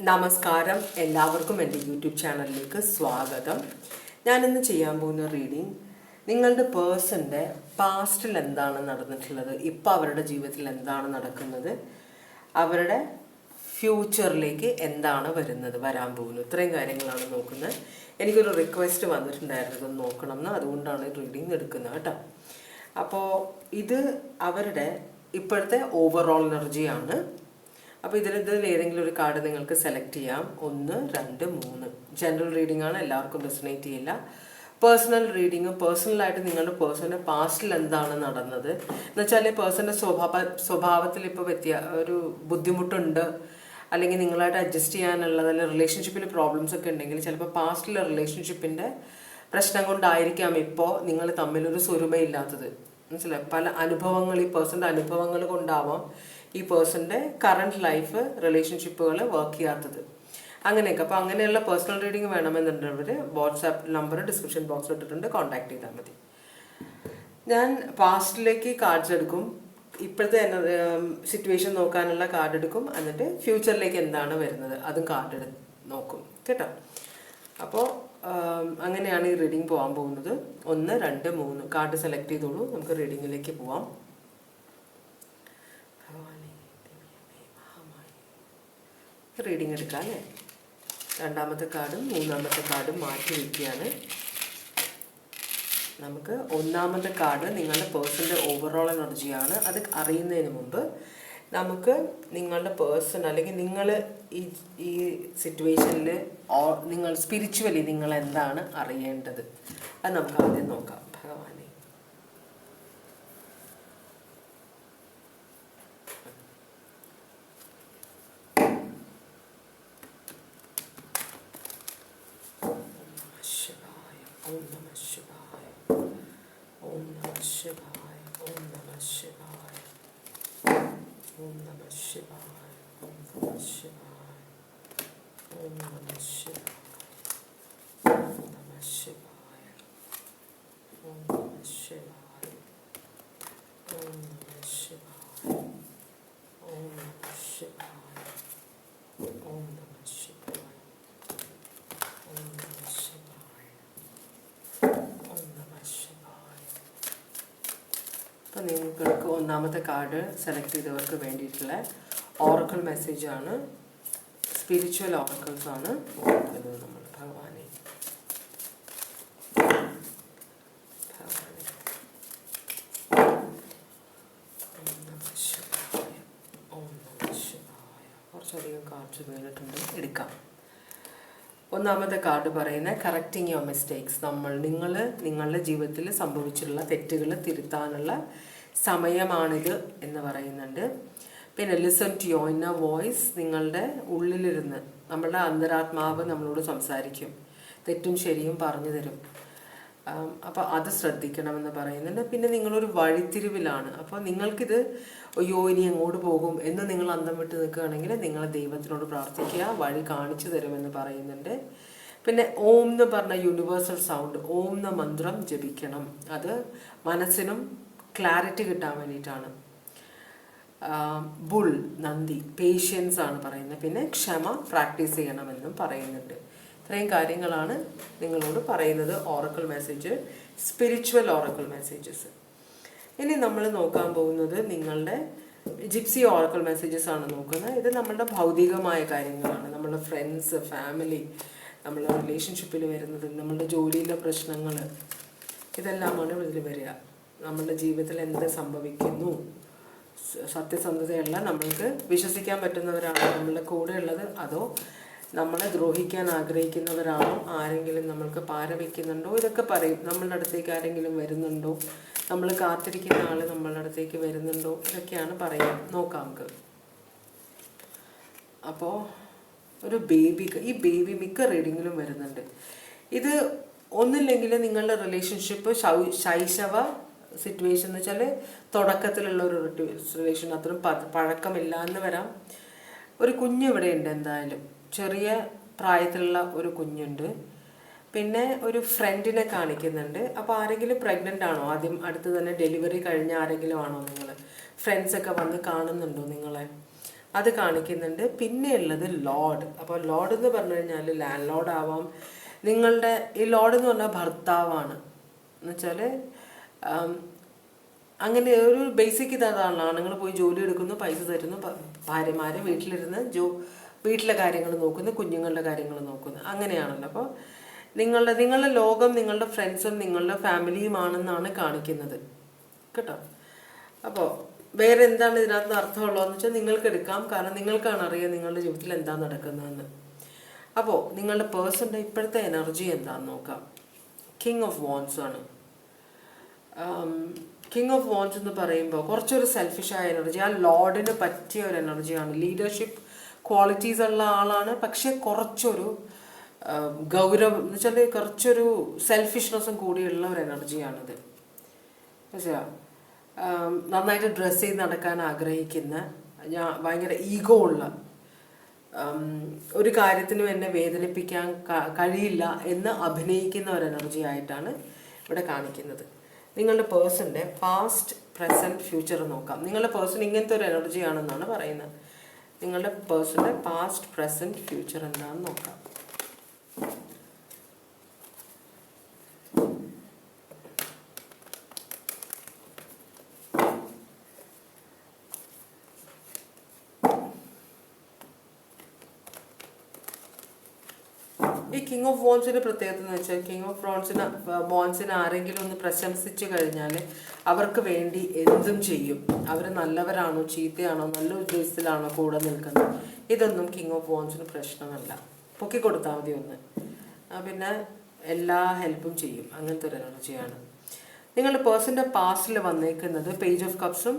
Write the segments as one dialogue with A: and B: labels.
A: നമസ്കാരം, എല്ലാവർക്കും എൻ്റെ യൂട്യൂബ് ചാനലിലേക്ക് സ്വാഗതം. ഞാനിന്ന് ചെയ്യാൻ പോകുന്ന റീഡിങ് നിങ്ങളുടെ പേഴ്സൻ്റെ പാസ്റ്റിൽ എന്താണ് നടന്നിട്ടുള്ളത്, ഇപ്പോൾ അവരുടെ ജീവിതത്തിൽ എന്താണ് നടക്കുന്നത്, അവരുടെ ഫ്യൂച്ചറിലേക്ക് എന്താണ് വരാൻ പോകുന്നത്, ഇത്രയും കാര്യങ്ങളാണ് നോക്കുന്നത്. എനിക്കൊരു റിക്വസ്റ്റ് വന്നിട്ടുണ്ടായിരുന്നു ഇതൊന്ന് നോക്കണം എന്ന്, അതുകൊണ്ടാണ് റീഡിങ് എടുക്കുന്നത് കേട്ടോ. അപ്പോൾ ഇത് അവരുടെ ഇപ്പോഴത്തെ ഓവറോൾ എനർജിയാണ്. അപ്പോൾ ഇതിൽ ഏതെങ്കിലും ഒരു കാർഡ് നിങ്ങൾക്ക് സെലക്ട് ചെയ്യാം. 1, 2, 3 ജനറൽ റീഡിംഗ് ആണ്, എല്ലാവർക്കും റെസൊനേറ്റ് ചെയ്യില്ല. പേഴ്സണൽ റീഡിങ്, പേഴ്സണലായിട്ട് നിങ്ങളുടെ പേഴ്സൻ്റെ പാസ്റ്റിൽ എന്താണ് നടന്നത് എന്ന് വെച്ചാൽ പേഴ്സൻ്റെ സ്വഭാവത്തിൽ ഇപ്പോൾ ഒരു ബുദ്ധിമുട്ടുണ്ട്, അല്ലെങ്കിൽ നിങ്ങളായിട്ട് അഡ്ജസ്റ്റ് ചെയ്യാനുള്ളത്, അല്ലെങ്കിൽ റിലേഷൻഷിപ്പിൽ പ്രോബ്ലംസ് ഒക്കെ ഉണ്ടെങ്കിൽ ചിലപ്പോൾ പാസ്റ്റിലെ റിലേഷൻഷിപ്പിൻ്റെ പ്രശ്നം കൊണ്ടായിരിക്കാം ഇപ്പോൾ നിങ്ങൾ തമ്മിലൊരു സ്വരുമയില്ലാത്തത്. മനസ്സിലായി? പല അനുഭവങ്ങൾ, ഈ പേഴ്സൻ്റെ അനുഭവങ്ങൾ കൊണ്ടാവാം ഈ പേഴ്സൻ്റെ കറണ്ട് ലൈഫ് റിലേഷൻഷിപ്പുകൾ വർക്ക് ചെയ്യാത്തത്, അങ്ങനെയൊക്കെ. അപ്പോൾ അങ്ങനെയുള്ള പേഴ്സണൽ റീഡിങ് വേണമെന്നുണ്ടെങ്കിൽ വാട്സാപ്പ് നമ്പർ ഡിസ്ക്രിപ്ഷൻ ബോക്സിൽ ഇട്ടിട്ടുണ്ട്, കോൺടാക്ട് ചെയ്താൽ മതി. ഞാൻ പാസ്റ്റിലേക്ക് കാർഡ്സ് എടുക്കും, ഇപ്പോഴത്തെ സിറ്റുവേഷൻ നോക്കാനുള്ള കാർഡ് എടുക്കും, എന്നിട്ട് ഫ്യൂച്ചറിലേക്ക് എന്താണ് വരുന്നത് അതും കാർഡ് നോക്കും കേട്ടോ. അപ്പോൾ അങ്ങനെയാണ് ഈ റീഡിങ് പോകാൻ പോകുന്നത്. 1, 2, 3 കാർഡ് സെലക്ട് ചെയ്തോളൂ, നമുക്ക് റീഡിങ്ങിലേക്ക് പോവാം. റീഡിങ് എടുക്കാം അല്ലേ. രണ്ടാമത്തെ കാർഡും മൂന്നാമത്തെ കാർഡും മാറ്റി വയ്ക്കുകയാണ്. നമുക്ക് ഒന്നാമത്തെ കാർഡ് നിങ്ങളുടെ പേഴ്സൻ്റെ ഓവറോൾ എനർജിയാണ്. അത് അറിയുന്നതിന് മുമ്പ് നമുക്ക് നിങ്ങളുടെ പേഴ്സൺ, അല്ലെങ്കിൽ നിങ്ങൾ ഈ സിറ്റുവേഷനിൽ നിങ്ങൾ സ്പിരിച്വലി നിങ്ങൾ എന്താണ് അറിയേണ്ടത് അത് നമുക്ക് ആദ്യം നോക്കാം. ഭഗവാനെ, Om Namah Shivaya, Om Namah Shivaya, Om Namah Shivaya, Om Namah Shivaya, Om Namah Shivaya, Om Namah Shivaya, Om Namah Shivaya, Om Namah Shivaya, Om Namah Shivaya, Om Namah Shivaya, Om Namah Shivaya, Om Namah Shivaya. അപ്പോൾ നിങ്ങൾക്ക് ഒന്നാമത്തെ card select ചെയ്തവർക്ക് വേണ്ടിയിട്ടുള്ള Oracle മെസ്സേജാണ്, spiritual oracles ആണ് നോക്കുന്നത് നമ്മൾ. ഭഗവാനെ, കുറച്ചധികം കാർഡ്സ് വീണിട്ടുണ്ട്, എടുക്കാം. ഒന്നാമത്തെ കാർഡ് പറയുന്ന കറക്റ്റിങ് യുവർ മിസ്റ്റേക്സ്. നിങ്ങൾ നിങ്ങളുടെ ജീവിതത്തിൽ സംഭവിച്ചിട്ടുള്ള തെറ്റുകൾ തിരുത്താനുള്ള സമയമാണിത് എന്ന് പറയുന്നുണ്ട്. പിന്നെ listen to your inner voice. നിങ്ങളുടെ ഉള്ളിലിരുന്ന് നമ്മളുടെ അന്തരാത്മാവ് നമ്മളോട് സംസാരിക്കും, തെറ്റും ശരിയും പറഞ്ഞു തരും. അപ്പോൾ അത് ശ്രദ്ധിക്കണമെന്ന് പറയുന്നുണ്ട്. പിന്നെ നിങ്ങളൊരു വഴിത്തിരിവിലാണ്. അപ്പോൾ നിങ്ങൾക്കിത് അയ്യോ ഇനി എങ്ങോട്ട് പോകും എന്ന് നിങ്ങൾ അന്തം വിട്ട് നിൽക്കുകയാണെങ്കിൽ നിങ്ങൾ ദൈവത്തിനോട് പ്രാർത്ഥിക്കുക, വഴി കാണിച്ചു തരുമെന്ന് പറയുന്നുണ്ട്. പിന്നെ ഓം എന്ന് പറഞ്ഞ യൂണിവേഴ്സൽ സൗണ്ട്, ഓം എന്ന മന്ത്രം ജപിക്കണം. അത് മനസ്സിനും ക്ലാരിറ്റി കിട്ടാൻ വേണ്ടിയിട്ടാണ്. ബുൾ, നന്ദി, പേഷ്യൻസ് ആണ് പറയുന്നത്. പിന്നെ ക്ഷമ പ്രാക്ടീസ് ചെയ്യണമെന്നും പറയുന്നുണ്ട്. ഇത്രയും കാര്യങ്ങളാണ് നിങ്ങളോട് പറയുന്നത് Oracle message, spiritual Oracle messages. ഇനി നമ്മൾ നോക്കാൻ പോകുന്നത് നിങ്ങളുടെ ജിപ്സി ഓറക്കിൾ മെസ്സേജസ് ആണ് നോക്കുന്നത്. ഇത് നമ്മളുടെ ഭൗതികമായ കാര്യങ്ങളാണ്, നമ്മളുടെ ഫ്രണ്ട്സ്, ഫാമിലി, നമ്മളുടെ റിലേഷൻഷിപ്പിൽ വരുന്നത്, നമ്മളുടെ ജോലിയിലെ പ്രശ്നങ്ങൾ, ഇതെല്ലാമാണ് ഇതിൽ വരിക. നമ്മളുടെ ജീവിതത്തിൽ എന്ത് സംഭവിക്കുന്നു, സത്യസന്ധതയുള്ള നമ്മൾക്ക് വിശ്വസിക്കാൻ പറ്റുന്നവരാണോ നമ്മളുടെ കൂടെ ഉള്ളത്, അതോ നമ്മളെ ദ്രോഹിക്കാൻ ആഗ്രഹിക്കുന്നവരാണോ, ആരെങ്കിലും നമ്മൾക്ക് പാര വയ്ക്കുന്നുണ്ടോ, ഇതൊക്കെ പറയും. നമ്മളുടെ അടുത്തേക്ക് ആരെങ്കിലും വരുന്നുണ്ടോ, നമ്മൾ കാത്തിരിക്കുന്ന ആൾ നമ്മളുടെ അടുത്തേക്ക് വരുന്നുണ്ടോ, ഇതൊക്കെയാണ് പറയാം. നോക്കാം നമുക്ക്. അപ്പോൾ ഒരു ഈ ബേബി മിക്ക റീഡിങ്ങിലും വരുന്നുണ്ട്. ഇത് ഒന്നില്ലെങ്കിൽ നിങ്ങളുടെ റിലേഷൻഷിപ്പ് ശൈശവ സിറ്റുവേഷൻ എന്ന് വെച്ചാൽ തുടക്കത്തിലുള്ള ഒരു റിലേഷൻ, അത്രയും പഴക്കമില്ല എന്ന് വരാം. ഒരു കുഞ്ഞ് ഇവിടെ ഉണ്ട്, എന്തായാലും ചെറിയ പ്രായത്തിലുള്ള ഒരു കുഞ്ഞുണ്ട്. പിന്നെ ഒരു ഫ്രണ്ടിനെ കാണിക്കുന്നുണ്ട്. അപ്പോൾ ആരെങ്കിലും പ്രഗ്നൻ്റ് ആണോ, ആദ്യം അടുത്ത് തന്നെ ഡെലിവറി കഴിഞ്ഞ ആരെങ്കിലും ആണോ, നിങ്ങൾ ഫ്രണ്ട്സൊക്കെ വന്ന് കാണുന്നുണ്ടോ നിങ്ങളെ? അത് കാണിക്കുന്നുണ്ട്. പിന്നെ ഉള്ളത് ലോർഡ്. അപ്പോൾ ലോർഡ് എന്ന് പറഞ്ഞു കഴിഞ്ഞാൽ ലാൻഡ് ലോർഡ് ആവാം. നിങ്ങളുടെ ഈ ലോർഡ് എന്ന് പറഞ്ഞാൽ ഭർത്താവാണ് എന്ന് വെച്ചാൽ അങ്ങനെ ഒരു ബേസിക് ഇതാണ്. ആണുങ്ങൾ പോയി ജോലി എടുക്കുന്നു, പൈസ തരുന്നു, ഭാര്യമാരെ വീട്ടിലിരുന്ന് വീട്ടിലെ കാര്യങ്ങൾ നോക്കുന്നു, കുഞ്ഞുങ്ങളുടെ കാര്യങ്ങൾ നോക്കുന്നു, അങ്ങനെയാണല്ലോ. അപ്പോൾ നിങ്ങളുടെ ലോകം നിങ്ങളുടെ ഫ്രണ്ട്സും നിങ്ങളുടെ ഫാമിലിയുമാണെന്നാണ് കാണിക്കുന്നത് കേട്ടോ. അപ്പോൾ വേറെ എന്താണ് ഇതിനകത്ത് അർത്ഥമുള്ളതെന്ന് വെച്ചാൽ നിങ്ങൾക്ക് എടുക്കാം. കാരണം നിങ്ങൾക്കാണ് അറിയാം നിങ്ങളുടെ ജീവിതത്തിൽ എന്താ നടക്കുന്നതെന്ന്. അപ്പോൾ നിങ്ങളുടെ പേഴ്സൻ്റെ ഇപ്പോഴത്തെ എനർജി എന്താണെന്ന് നോക്കാം. കിങ് ഓഫ് വാൻഡ്സ് ആണ്. കിങ് ഓഫ് വാൻഡ്സ് എന്ന് പറയുമ്പോൾ കുറച്ചൊരു സെൽഫിഷായ എനർജി, ആ ലോർഡിന് പറ്റിയ ഒരു എനർജിയാണ്. ലീഡർഷിപ്പ് ക്വാളിറ്റീസ് ഉള്ള ആളാണ്, പക്ഷെ കുറച്ചൊരു ഗൗരവം എന്ന് വെച്ചാൽ കുറച്ചൊരു സെൽഫിഷ്നെസ്സും കൂടിയുള്ള ഒരു എനർജിയാണിത്. മനസ്സിലാ? നന്നായിട്ട് ഡ്രസ്സ് ചെയ്ത് നടക്കാൻ ആഗ്രഹിക്കുന്ന, ഭയങ്കര ഈഗോ ഉള്ള, ഒരു കാര്യത്തിനും എന്നെ വേദനിപ്പിക്കാൻ കഴിയില്ല എന്ന് അഭിനയിക്കുന്ന ഒരു എനർജി ആയിട്ടാണ് ഇവിടെ കാണിക്കുന്നത്. നിങ്ങളുടെ പേഴ്സൻ്റെ പാസ്റ്റ് പ്രസൻറ്റ് ഫ്യൂച്ചർ നോക്കാം. നിങ്ങളുടെ പേഴ്സൺ ഇങ്ങനത്തെ ഒരു എനർജി ആണെന്നാണ് പറയുന്നത്. നിങ്ങളുടെ പേഴ്സൻ്റെ പാസ്റ്റ് പ്രസൻറ്റ് ഫ്യൂച്ചർ എന്താണെന്ന് നോക്കാം. ഈ കിങ് ഓഫ് വാൻഡ്സിന്റെ പ്രത്യേകത എന്ന് വെച്ചാൽ കിങ് ഓഫ് വാൻഡ്സിന് ആരെങ്കിലും ഒന്ന് പ്രശംസിച്ചു കഴിഞ്ഞാൽ അവർക്ക് വേണ്ടി എന്തും ചെയ്യും. അവർ നല്ലവരാണോ ചീത്തയാണോ നല്ല ഉദ്ദേശത്തിലാണോ കൂടെ നിൽക്കുന്നത്, ഇതൊന്നും കിങ് ഓഫ് വാൻഡ്സിന് പ്രശ്നമല്ല. പൊക്കി കൊടുത്താൽ മതി ഒന്ന്, പിന്നെ എല്ലാ ഹെൽപ്പും ചെയ്യും. അങ്ങനത്തെ ഒരു എനർജിയാണ്. നിങ്ങളുടെ പേഴ്സൻ്റെ പാസ്റ്റിൽ വന്നേക്കുന്നത് പേജ് ഓഫ് കപ്സും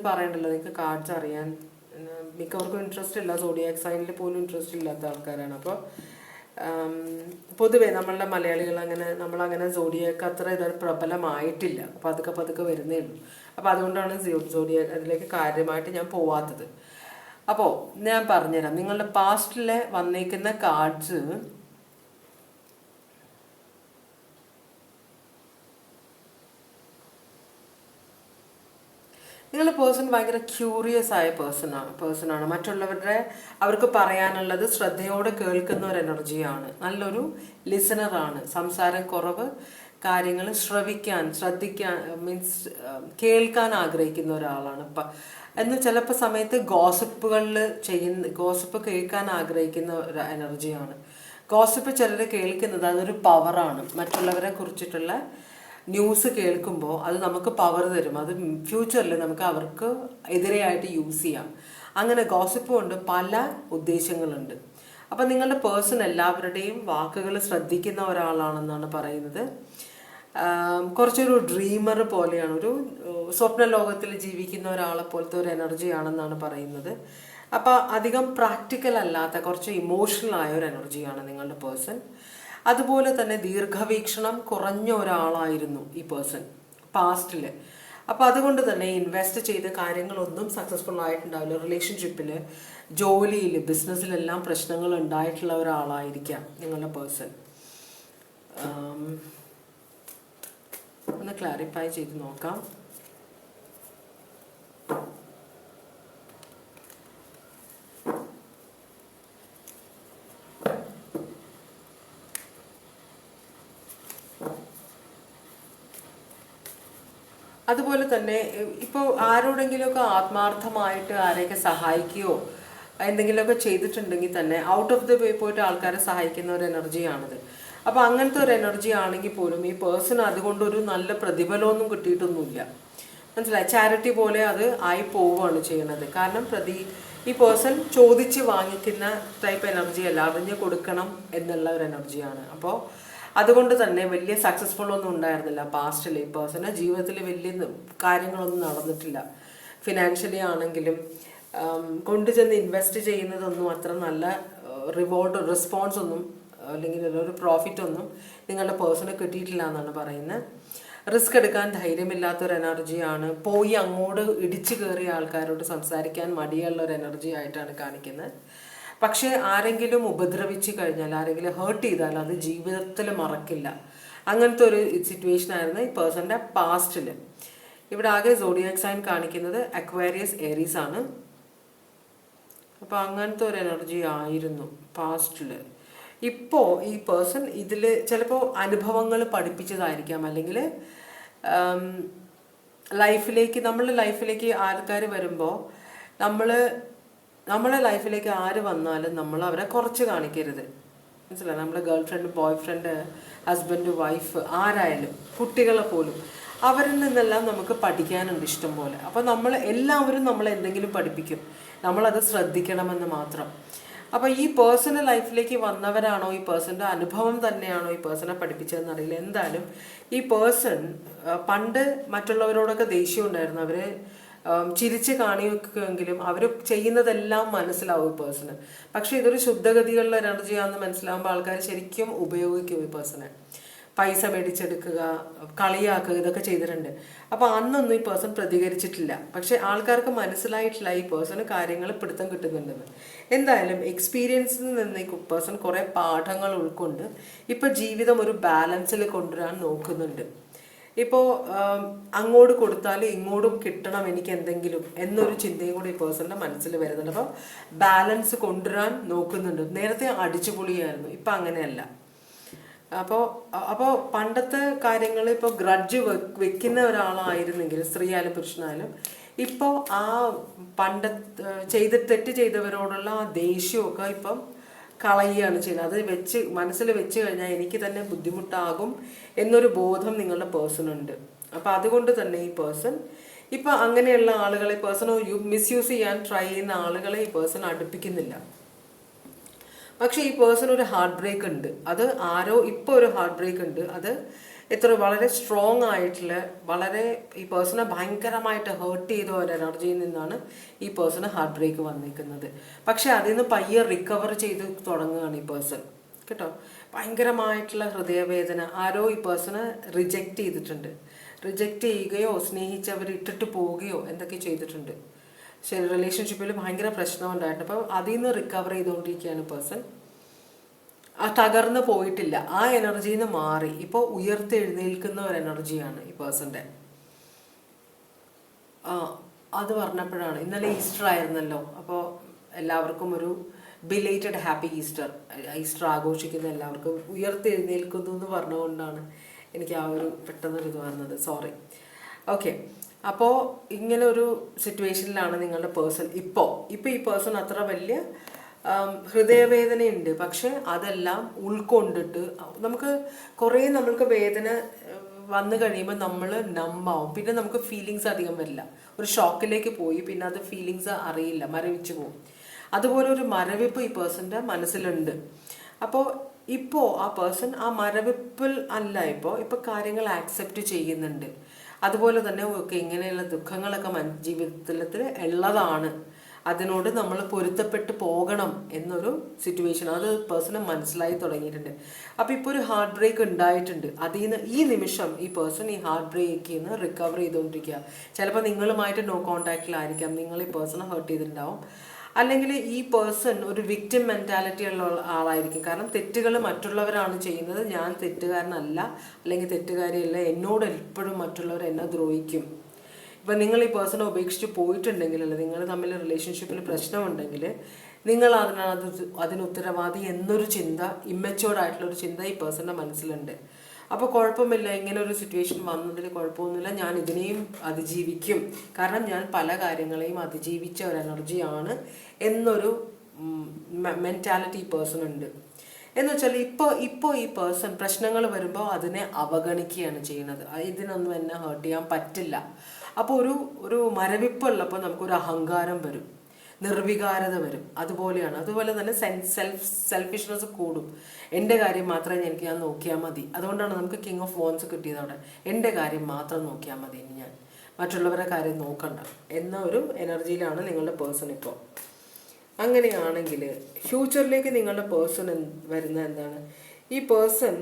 A: പറയണ്ടല്ലോ, നിങ്ങൾക്ക് കാർഡ്സ് അറിയാൻ മിക്കവർക്കും ഇൻട്രസ്റ്റ് ഇല്ല. സോഡിയാക് സൈനിൽ പോലും ഇൻട്രസ്റ്റ് ഇല്ലാത്ത ആൾക്കാരാണ്. അപ്പോൾ പൊതുവേ നമ്മളുടെ മലയാളികൾ നമ്മളങ്ങനെ സോഡിയാക്ക് അത്ര ഇതൊരു പ്രബലമായിട്ടില്ല, പതുക്കെ വരുന്നേ ഉള്ളൂ. അപ്പോൾ അതുകൊണ്ടാണ് സോഡിയാക്ക് അതിലേക്ക് കാര്യമായിട്ട് ഞാൻ പോവാത്തത്. അപ്പോൾ ഞാൻ പറഞ്ഞുതരാം. നിങ്ങളുടെ പാസ്റ്റിൽ വന്നേക്കുന്ന കാർഡ്സ് നിങ്ങളുടെ പേഴ്സൺ ഭയങ്കര ക്യൂറിയസ് ആയ പേഴ്സണാണ്. അവർക്ക് പറയാനുള്ളത് ശ്രദ്ധയോടെ കേൾക്കുന്ന ഒരു എനർജിയാണ്. നല്ലൊരു ലിസണറാണ്. സംസാരം കുറവ്, കാര്യങ്ങൾ ശ്രദ്ധിക്കാൻ മീൻസ് കേൾക്കാൻ ആഗ്രഹിക്കുന്ന ഒരാളാണ്. എന്ന് ചിലപ്പോൾ സമയത്ത് ഗോസിപ്പ് കേൾക്കാൻ ആഗ്രഹിക്കുന്ന ഒരു എനർജിയാണ്. ഗോസിപ്പ് ചിലർ കേൾക്കുന്നത് അതൊരു പവറാണ്. മറ്റുള്ളവരെ കുറിച്ചിട്ടുള്ള ന്യൂസ് കേൾക്കുമ്പോൾ അത് നമുക്ക് പവർ തരും. അത് ഫ്യൂച്ചറിൽ നമുക്ക് അവർക്ക് എതിരെയായിട്ട് യൂസ് ചെയ്യാം. അങ്ങനെ ഗോസിപ്പ് കൊണ്ട് പല ഉദ്ദേശങ്ങളുണ്ട്. അപ്പം നിങ്ങളുടെ പേഴ്സൺ എല്ലാവരുടെയും വാക്കുകൾ ശ്രദ്ധിക്കുന്ന ഒരാളാണെന്നാണ് പറയുന്നത്. കുറച്ചൊരു ഡ്രീമർ പോലെയാണ്, ഒരു സ്വപ്ന ലോകത്തിൽ ജീവിക്കുന്ന ഒരാളെ പോലത്തെ ഒരു എനർജിയാണെന്നാണ് പറയുന്നത്. അപ്പോൾ അധികം പ്രാക്ടിക്കൽ അല്ലാത്ത കുറച്ച് ഇമോഷണൽ ആയ ഒരു എനർജിയാണ് നിങ്ങളുടെ പേഴ്സൺ. അതുപോലെ തന്നെ ദീർഘവീക്ഷണം കുറഞ്ഞ ഒരാളായിരുന്നു ഈ പേഴ്സൺ പാസ്റ്റിൽ. അപ്പോൾ അതുകൊണ്ട് തന്നെ ഇൻവെസ്റ്റ് ചെയ്ത കാര്യങ്ങളൊന്നും സക്സസ്ഫുൾ ആയിട്ടുണ്ടാവില്ല. റിലേഷൻഷിപ്പിൽ, ജോലിയിൽ, ബിസിനസ്സിലെല്ലാം പ്രശ്നങ്ങൾ ഉണ്ടായിട്ടുള്ള ഒരാളായിരിക്കാം നിങ്ങളുടെ പേഴ്സൺ. ഒന്ന് ക്ലാരിഫൈ ചെയ്ത് നോക്കാം. അതുപോലെ തന്നെ ഇപ്പോൾ ആരോടെങ്കിലുമൊക്കെ ആത്മാർത്ഥമായിട്ട് ആരെയൊക്കെ സഹായിക്കുകയോ എന്തെങ്കിലുമൊക്കെ ചെയ്തിട്ടുണ്ടെങ്കിൽ തന്നെ ഔട്ട് ഓഫ് ദ വേ പോയിട്ട് ആൾക്കാരെ സഹായിക്കുന്ന ഒരു എനർജിയാണിത്. അപ്പോൾ അങ്ങനത്തെ ഒരു എനർജി ആണെങ്കിൽ പോലും ഈ പേഴ്സൺ അതുകൊണ്ടൊരു നല്ല പ്രതിഫലമൊന്നും കിട്ടിയിട്ടൊന്നുമില്ല. മനസ്സിലായി? ചാരിറ്റി പോലെ അത് ആയി പോവുകയാണ് ചെയ്യുന്നത്. കാരണം ഈ പേഴ്സൺ ചോദിച്ച് വാങ്ങിക്കുന്ന ടൈപ്പ് എനർജി അല്ല, അറിഞ്ഞ് കൊടുക്കണം എന്നുള്ള ഒരു എനർജിയാണ്. അപ്പോൾ അതുകൊണ്ട് തന്നെ വലിയ സക്സസ്ഫുൾ ഒന്നും ഉണ്ടായിരുന്നില്ല പാസ്റ്റിൽ. ഈ പേഴ്സണ് ജീവിതത്തിൽ വലിയ കാര്യങ്ങളൊന്നും നടന്നിട്ടില്ല. ഫിനാൻഷ്യലി ആണെങ്കിലും കൊണ്ടുചെന്ന് ഇൻവെസ്റ്റ് ചെയ്യുന്നതൊന്നും അത്ര നല്ല റെസ്പോൺസ് ഒന്നും അല്ലെങ്കിൽ ഒരു പ്രോഫിറ്റ് ഒന്നും നിങ്ങളുടെ പേഴ്സണ് കിട്ടിയിട്ടില്ല എന്നാണ് പറയുന്നത്. റിസ്ക് എടുക്കാൻ ധൈര്യമില്ലാത്തൊരു എനർജിയാണ്. പോയി അങ്ങോട്ട് ഇടിച്ചു കയറിയ ആൾക്കാരോട് സംസാരിക്കാൻ മടിയുള്ള ഒരു എനർജി ആയിട്ടാണ് കാണിക്കുന്നത്. പക്ഷേ ആരെങ്കിലും ഉപദ്രവിച്ചു കഴിഞ്ഞാൽ, ആരെങ്കിലും ഹേർട്ട് ചെയ്താൽ അത് ജീവിതത്തിൽ മറക്കില്ല. അങ്ങനത്തെ ഒരു സിറ്റുവേഷൻ ആയിരുന്നു ഈ പേഴ്സൻ്റെ പാസ്റ്റിൽ. ഇവിടെ ആകെ സോഡിയാക് സൈൻ കാണിക്കുന്നത് അക്വേറിയസ് ഏരീസ് ആണ്. അപ്പോൾ അങ്ങനത്തെ ഒരു എനർജി ആയിരുന്നു പാസ്റ്റിൽ. ഇപ്പോൾ ഈ പേഴ്സൺ ഇതിൽ ചിലപ്പോൾ അനുഭവങ്ങൾ പഠിപ്പിച്ചതായിരിക്കാം, അല്ലെങ്കിൽ നമ്മളുടെ ലൈഫിലേക്ക് ആൾക്കാർ വരുമ്പോൾ നമ്മളെ ലൈഫിലേക്ക് ആര് വന്നാലും നമ്മൾ അവരെ കുറച്ച് കാണിക്കരുത്. മനസ്സിലായി? നമ്മുടെ girl friend, boy friend, husband, wife, ആരായാലും കുട്ടികളെ പോലും അവരിൽ നിന്നെല്ലാം നമുക്ക് പഠിക്കാനുണ്ട് ഇഷ്ടം പോലെ. അപ്പോൾ എല്ലാവരും നമ്മളെ എന്തെങ്കിലും പഠിപ്പിക്കും, നമ്മളത് ശ്രദ്ധിക്കണമെന്ന് മാത്രം. അപ്പോൾ ഈ പേഴ്സണൽ ലൈഫിലേക്ക് വന്നവരാണോ, ഈ പേഴ്സൻ്റെ അനുഭവം തന്നെയാണോ ഈ പേഴ്സണെ പഠിപ്പിച്ചതെന്ന് അറിയില്ല. എന്തായാലും ഈ പേഴ്സൺ പണ്ട് മറ്റുള്ളവരോടൊക്കെ ദേഷ്യം ഉണ്ടായിരുന്നു. അവർ ചിരിച്ച് കാണിക്കുമെങ്കിലും അവർ ചെയ്യുന്നതെല്ലാം മനസ്സിലാവും ഈ പേഴ്സണ്. പക്ഷെ ഇതൊരു ശുദ്ധഗതികളുടെ എനർജിയാണെന്ന് മനസ്സിലാകുമ്പോൾ ആൾക്കാർ ശരിക്കും ഉപയോഗിക്കും ഈ പേഴ്സണെ. പൈസ മേടിച്ചെടുക്കുക, കളിയാക്കുക, ഇതൊക്കെ ചെയ്തിട്ടുണ്ട്. അപ്പോൾ അന്നൊന്നും ഈ പേഴ്സൺ പ്രതികരിച്ചിട്ടില്ല. പക്ഷെ ആൾക്കാർക്ക് മനസ്സിലായിട്ടില്ല ഈ പേഴ്സണ് കാര്യങ്ങൾ പിടുത്തം കിട്ടുന്നുണ്ടെന്ന്. എന്തായാലും എക്സ്പീരിയൻസിൽ നിന്ന് ഈ പേഴ്സൺ കുറേ പാഠങ്ങൾ ഉൾക്കൊണ്ട് ഇപ്പോൾ ജീവിതം ഒരു ബാലൻസിൽ കൊണ്ടുവരാൻ നോക്കുന്നുണ്ട്. ഇപ്പോൾ അങ്ങോട്ട് കൊടുത്താലും ഇങ്ങോട്ടും കിട്ടണം എനിക്ക് എന്തെങ്കിലും എന്നൊരു ചിന്തയും കൂടി ഈ പേഴ്സണിൻ്റെ മനസ്സിൽ വരുന്നുണ്ട്. അപ്പോൾ ബാലൻസ് കൊണ്ടുവരാൻ നോക്കുന്നുണ്ട്. നേരത്തെ അടിച്ചുപൊളിയായിരുന്നു, ഇപ്പം അങ്ങനെയല്ല. അപ്പോൾ പണ്ടത്തെ കാര്യങ്ങൾ ഇപ്പോൾ ഗ്രഡ്ജ് വെക്കുന്ന ഒരാളായിരുന്നെങ്കിൽ, സ്ത്രീ ആയാലും പുരുഷനായാലും, ഇപ്പോൾ ആ തെറ്റ് ചെയ്തവരോടുള്ള ആ ദേഷ്യമൊക്കെ ഇപ്പം കളയുകയാണ് ചെയ്യുന്നത്. അത് മനസ്സിൽ വെച്ച് കഴിഞ്ഞാൽ എനിക്ക് തന്നെ ബുദ്ധിമുട്ടാകും എന്നൊരു ബോധം നിങ്ങളുടെ പേഴ്സണുണ്ട്. അപ്പം അതുകൊണ്ട് തന്നെ ഈ പേഴ്സൺ ഇപ്പം അങ്ങനെയുള്ള ആളുകളെ, പേഴ്സണോ മിസ്യൂസ് ചെയ്യാൻ ട്രൈ ചെയ്യുന്ന ആളുകളെ ഈ പേഴ്സൺ അടുപ്പിക്കുന്നില്ല. പക്ഷെ ഈ പേഴ്സൺ ഒരു ഹാർട്ട് ബ്രേക്ക് ഉണ്ട്. അത് ഇപ്പോൾ ഒരു ഹാർട്ട് ബ്രേക്ക് ഉണ്ട്. അത് വളരെ സ്ട്രോങ് ആയിട്ടുള്ള, വളരെ ഈ പേഴ്സണെ ഭയങ്കരമായിട്ട് ഹേർട്ട് ചെയ്ത ഒരു എനർജിയിൽ നിന്നാണ് ഈ പേഴ്സണ് ഹാർട്ട് ബ്രേക്ക് വന്നിരിക്കുന്നത്. പക്ഷെ അതിൽ നിന്ന് പയ്യെ റിക്കവർ ചെയ്ത് തുടങ്ങുകയാണ് ഈ പേഴ്സൺ കേട്ടോ. ഭയങ്കരമായിട്ടുള്ള ഹൃദയവേദന, ഈ പേഴ്സണെ റിജക്റ്റ് ചെയ്തിട്ടുണ്ട്. റിജക്റ്റ് ചെയ്യുകയോ സ്നേഹിച്ചവർ ഇട്ടിട്ട് പോവുകയോ എന്തൊക്കെ ചെയ്തിട്ടുണ്ട്. ശരി, റിലേഷൻഷിപ്പിൽ ഭയങ്കര പ്രശ്നം ഉണ്ടായിട്ടുണ്ട്. അപ്പം അതിൽ നിന്ന് റിക്കവർ ചെയ്തുകൊണ്ടിരിക്കുകയാണ് പേഴ്സൺ. തകർന്നു പോയിട്ടില്ല, ആ എനർജിയിൽ നിന്ന് മാറി ഇപ്പോൾ ഉയർത്തെഴുന്നേൽക്കുന്ന ഒരു എനർജിയാണ് ഈ പേഴ്സൻ്റെ. അത് പറഞ്ഞപ്പോഴാണ്, ഇന്നലെ ഈസ്റ്റർ ആയിരുന്നല്ലോ, അപ്പോൾ എല്ലാവർക്കും ഒരു ബിലേറ്റഡ് ഹാപ്പി ഈസ്റ്റർ. ഈസ്റ്റർ ആഘോഷിക്കുന്ന എല്ലാവർക്കും ഉയർത്തെഴുന്നേൽക്കുന്നു എന്ന് പറഞ്ഞുകൊണ്ടാണ് എനിക്ക് ആ ഒരു പെട്ടെന്നൊരു ഇത് വന്നത്, സോറി. ഓക്കെ, അപ്പോൾ ഇങ്ങനെ ഒരു സിറ്റുവേഷനിലാണ് നിങ്ങളുടെ പേഴ്സൺ ഇപ്പോൾ. ഈ പേഴ്സൺ അത്ര വലിയ ഹൃദയവേദനയുണ്ട്, പക്ഷെ അതെല്ലാം ഉൾക്കൊണ്ടിട്ട് നമ്മൾക്ക് വേദന വന്നു കഴിയുമ്പോൾ നമ്മൾ നമ്പാവും. പിന്നെ നമുക്ക് ഫീലിങ്സ് അധികം വരില്ല. ഒരു ഷോക്കിലേക്ക് പോയി പിന്നെ അത് ഫീലിങ്സ് അറിയില്ല, മരവിച്ചു പോകും. അതുപോലെ ഒരു മരവിപ്പ് ഈ പേഴ്സൻ്റെ മനസ്സിലുണ്ട്. അപ്പോൾ ഇപ്പോൾ ആ പേഴ്സൺ ആ മരവിപ്പിൽ അല്ല, ഇപ്പോൾ കാര്യങ്ങൾ ആക്സെപ്റ്റ് ചെയ്യുന്നുണ്ട്. അതുപോലെ തന്നെ ഇങ്ങനെയുള്ള ദുഃഖങ്ങളൊക്കെ ജീവിതത്തിൽ ഉള്ളതാണ്, അതിനോട് നമ്മൾ പൊരുത്തപ്പെട്ട് പോകണം എന്നൊരു സിറ്റുവേഷൻ അത് പേഴ്സണ് മനസ്സിലായി തുടങ്ങിയിട്ടുണ്ട്. അപ്പോൾ ഇപ്പോൾ ഒരു ഹാർട്ട് ബ്രേക്ക് ഉണ്ടായിട്ടുണ്ട്. ഈ നിമിഷം ഈ പേഴ്സൺ ഈ ഹാർട്ട് ബ്രേക്കിൽ നിന്ന് റിക്കവർ ചെയ്തുകൊണ്ടിരിക്കുക. ചിലപ്പോൾ നിങ്ങളുമായിട്ട് നോ കോണ്ടാക്റ്റിലായിരിക്കാം, നിങ്ങൾ ഈ പേഴ്സണെ ഹേർട്ട് ചെയ്തിട്ടുണ്ടാവും. അല്ലെങ്കിൽ ഈ പേഴ്സൺ ഒരു വിക്ടിം മെൻറ്റാലിറ്റി ഉള്ള ആളായിരിക്കും. കാരണം തെറ്റുകൾ മറ്റുള്ളവരാണ് ചെയ്യുന്നത്, ഞാൻ തെറ്റുകാരനല്ല അല്ലെങ്കിൽ തെറ്റുകാരിയല്ല, എന്നോട് എപ്പോഴും മറ്റുള്ളവർ എന്നെ ദ്രോഹിക്കും. ഇപ്പം നിങ്ങൾ ഈ പേഴ്സണെ ഉപേക്ഷിച്ച് പോയിട്ടുണ്ടെങ്കിൽ, അല്ല നിങ്ങൾ തമ്മിൽ റിലേഷൻഷിപ്പിൽ പ്രശ്നമുണ്ടെങ്കിൽ, നിങ്ങൾ അതിന് ഉത്തരവാദി എന്നൊരു ചിന്ത, ഇമ്മച്യൂർഡായിട്ടുള്ളൊരു ചിന്ത ഈ പേഴ്സണിൻ്റെ മനസ്സിലുണ്ട്. അപ്പോൾ കുഴപ്പമില്ല, ഇങ്ങനെ ഒരു സിറ്റുവേഷൻ വന്നതിൽ കുഴപ്പമൊന്നുമില്ല, ഞാൻ ഇതിനെയും അതിജീവിക്കും, കാരണം ഞാൻ പല കാര്യങ്ങളെയും അതിജീവിച്ച ഒരു എനർജിയാണ് എന്നൊരു മെൻറ്റാലിറ്റി ഈ പേഴ്സൺ ഉണ്ട്. എന്ന് വെച്ചാൽ ഇപ്പോൾ ഈ പേഴ്സൺ പ്രശ്നങ്ങൾ വരുമ്പോൾ അതിനെ അവഗണിക്കുകയാണ് ചെയ്യുന്നത്. ഇതിനൊന്നും എന്നെ ഹേർട്ട് ചെയ്യാൻ പറ്റില്ല. അപ്പോൾ ഒരു മരവിപ്പുള്ളപ്പോൾ നമുക്കൊരു അഹങ്കാരം വരും, നിർവികാരത വരും. അതുപോലെ തന്നെ സെൽഫിഷ്നെസ് കൂടും. എൻ്റെ കാര്യം മാത്രമേ ഞാൻ നോക്കിയാൽ മതി. അതുകൊണ്ടാണ് നമുക്ക് കിങ് ഓഫ് വോൺസ് കിട്ടിയത്. അവിടെ എൻ്റെ കാര്യം മാത്രം നോക്കിയാൽ മതി, ഇനി ഞാൻ മറ്റുള്ളവരുടെ കാര്യം നോക്കണ്ട എന്ന ഒരു എനർജിയിലാണ് നിങ്ങളുടെ പേഴ്സൺ ഇപ്പോൾ. അങ്ങനെയാണെങ്കിൽ ഫ്യൂച്ചറിലേക്ക് നിങ്ങളുടെ പേഴ്സൺ വരുന്ന എന്താണ്, ഈ പേഴ്സൺ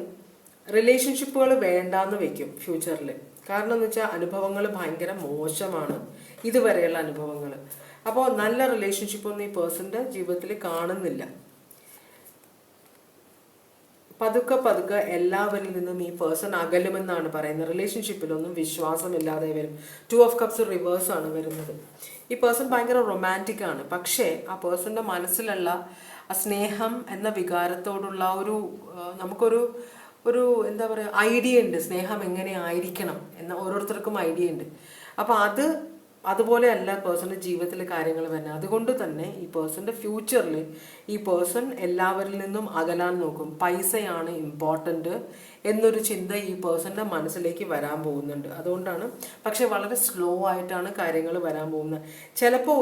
A: റിലേഷൻഷിപ്പുകൾ വേണ്ടാന്ന് വെക്കും ഫ്യൂച്ചറിൽ. കാരണം എന്ന് വെച്ചാൽ അനുഭവങ്ങൾ ഭയങ്കര മോശമാണ്, ഇതുവരെയുള്ള അനുഭവങ്ങൾ. അപ്പോൾ നല്ല റിലേഷൻഷിപ്പൊന്നും ഈ പേഴ്സൻ്റെ ജീവിതത്തിൽ കാണുന്നില്ല. പതുക്കെ പതുക്കെ എല്ലാവരിൽ നിന്നും ഈ പേഴ്സൺ അകലുമെന്നാണ് പറയുന്നത്. റിലേഷൻഷിപ്പിലൊന്നും വിശ്വാസമില്ലാതെ വരും. 2 ഓഫ് കപ്സ് റിവേഴ്സ് ആണ് വരുന്നത്. ഈ പേഴ്സൺ ഭയങ്കര റൊമാൻറ്റിക് ആണ്. പക്ഷേ ആ പേഴ്സണിൻ്റെ മനസ്സിലുള്ള ആ സ്നേഹം എന്ന വികാരത്തോടുള്ള നമുക്കൊരു എന്താ പറയുക, ഐഡിയ ഉണ്ട്. സ്നേഹം എങ്ങനെ ആയിരിക്കണം എന്ന ഓരോരുത്തർക്കും ഐഡിയ ഉണ്ട്. അപ്പോൾ അതുപോലെയല്ല പേഴ്സണിൻ്റെ ജീവിതത്തിൽ കാര്യങ്ങൾ വരുന്നത്. അതുകൊണ്ട് തന്നെ ഈ പേഴ്സണിൻ്റെ ഫ്യൂച്ചറിൽ ഈ പേഴ്സൺ എല്ലാവരിൽ നിന്നും അകലാൻ നോക്കും. പൈസയാണ് ഇമ്പോർട്ടൻ്റ് എന്നൊരു ചിന്ത ഈ പേഴ്സണിൻ്റെ മനസ്സിലേക്ക് വരാൻ പോകുന്നുണ്ട്. അതുകൊണ്ടാണ്, പക്ഷെ വളരെ സ്ലോ ആയിട്ടാണ് കാര്യങ്ങൾ വരാൻ പോകുന്നത്. ചിലപ്പോൾ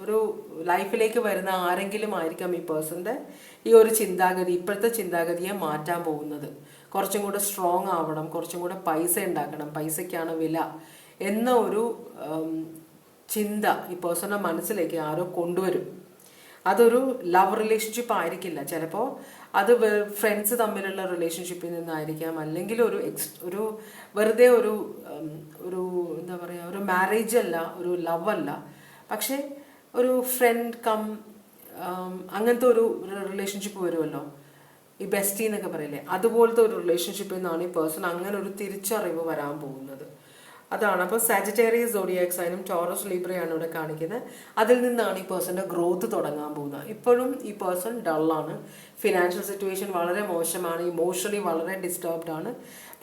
A: ഒരു ലൈഫിലേക്ക് വരുന്ന ആരെങ്കിലും ആയിരിക്കാം ഈ പേഴ്സണിൻ്റെ ഈ ഒരു ചിന്താഗതി, ഇപ്പോഴത്തെ ചിന്താഗതിയെ മാറ്റാൻ പോകുന്നത്. കുറച്ചും കൂടെ സ്ട്രോങ് ആവണം, കുറച്ചും കൂടെ പൈസ ഉണ്ടാക്കണം, പൈസയ്ക്കാണ് വില എന്ന ഒരു ചിന്ത ഈ പേഴ്സണിൻ്റെ മനസ്സിലേക്ക് ആരോ കൊണ്ടുവരും. അതൊരു ലവ് റിലേഷൻഷിപ്പ് ആയിരിക്കില്ല, ചിലപ്പോൾ അത് ഫ്രണ്ട്സ് തമ്മിലുള്ള റിലേഷൻഷിപ്പിൽ നിന്നായിരിക്കാം, അല്ലെങ്കിൽ ഒരു വെറുതെ ഒരു എന്താ പറയുക, ഒരു മാരേജ് അല്ല, ഒരു ലവ് അല്ല, പക്ഷേ ഒരു ഫ്രണ്ട് അങ്ങനത്തെ ഒരു റിലേഷൻഷിപ്പ് വരുമല്ലോ, ഈ ബെസ്റ്റി എന്നൊക്കെ പറയില്ലേ, അതുപോലത്തെ ഒരു റിലേഷൻഷിപ്പിൽ നിന്നാണ് ഈ പേഴ്സൺ അങ്ങനെ ഒരു തിരിച്ചറിവ് വരാൻ പോകുന്നത്. അതാണ്. അപ്പോൾ സാജിറ്റേറിയസ് സോഡിയാക് സൈനും ടോറസ് ലീബ്രയാണ് ഇവിടെ കാണിക്കുന്നത്. അതിൽ നിന്നാണ് ഈ പേഴ്സൻ്റെ ഗ്രോത്ത് തുടങ്ങാൻ പോകുന്നത്. ഇപ്പോഴും ഈ പേഴ്സൺ ഡള്ളാണ്, ഫിനാൻഷ്യൽ സിറ്റുവേഷൻ വളരെ മോശമാണ്, ഇമോഷണലി വളരെ ഡിസ്റ്റർബ്ഡ് ആണ്.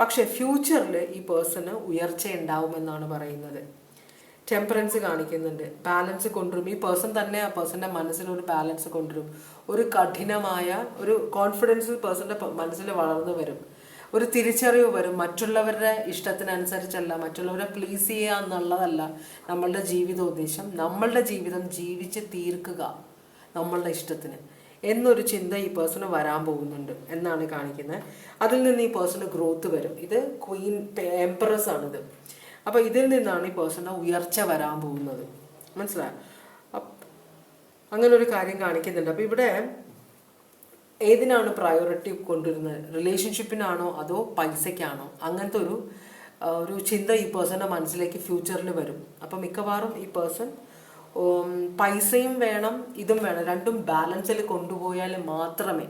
A: പക്ഷേ ഫ്യൂച്ചറിൽ ഈ പേഴ്സണ് ഉയർച്ച ഉണ്ടാവുമെന്നാണ് പറയുന്നത്. ടെമ്പറൻസ് കാണിക്കുന്നുണ്ട്, ബാലൻസ് കൊണ്ടുവരും. ഈ പേഴ്സൺ തന്നെ ആ പേഴ്സൻ്റെ മനസ്സിലൊരു ബാലൻസ് കൊണ്ടുവരും. ഒരു കഠിനമായ ഒരു കോൺഫിഡൻസ് പേഴ്സൻ്റെ മനസ്സിൽ വളർന്നു വരും. ഒരു തിരിച്ചറിവ് വരും. മറ്റുള്ളവരുടെ ഇഷ്ടത്തിനനുസരിച്ചല്ല, മറ്റുള്ളവരെ പ്ലീസ് ചെയ്യുക എന്നുള്ളതല്ല നമ്മളുടെ ജീവിതോദ്ദേശം. നമ്മളുടെ ജീവിതം ജീവിച്ച് തീർക്കുക നമ്മളുടെ ഇഷ്ടത്തിന് എന്നൊരു ചിന്ത ഈ പേഴ്സണ് വരാൻ പോകുന്നുണ്ട് എന്നാണ് കാണിക്കുന്നത്. അതിൽ നിന്ന് ഈ പേഴ്സണ് ഗ്രോത്ത് വരും. ഇത് ക്വീൻ എംപ്രസ് ആണിത്. അപ്പോൾ ഇതിൽ നിന്നാണ് ഈ പേഴ്സണിൻ്റെ ഉയർച്ച വരാൻ പോകുന്നത്. മനസ്സിലായോ? അങ്ങനെ ഒരു കാര്യം കാണിക്കുന്നുണ്ട്. അപ്പോൾ ഇവിടെ ഏതിനാണ് പ്രയോറിറ്റി കൊണ്ടുവരുന്നത്? റിലേഷൻഷിപ്പിനാണോ അതോ പൈസയ്ക്കാണോ? അങ്ങനത്തെ ഒരു ചിന്ത ഈ പേഴ്സൻ്റെ മനസ്സിലേക്ക് ഫ്യൂച്ചറിൽ വരും. അപ്പം മിക്കവാറും ഈ പേഴ്സൺ പൈസയും വേണം ഇതും വേണം, രണ്ടും ബാലൻസിൽ കൊണ്ടുപോയാൽ മാത്രമേ,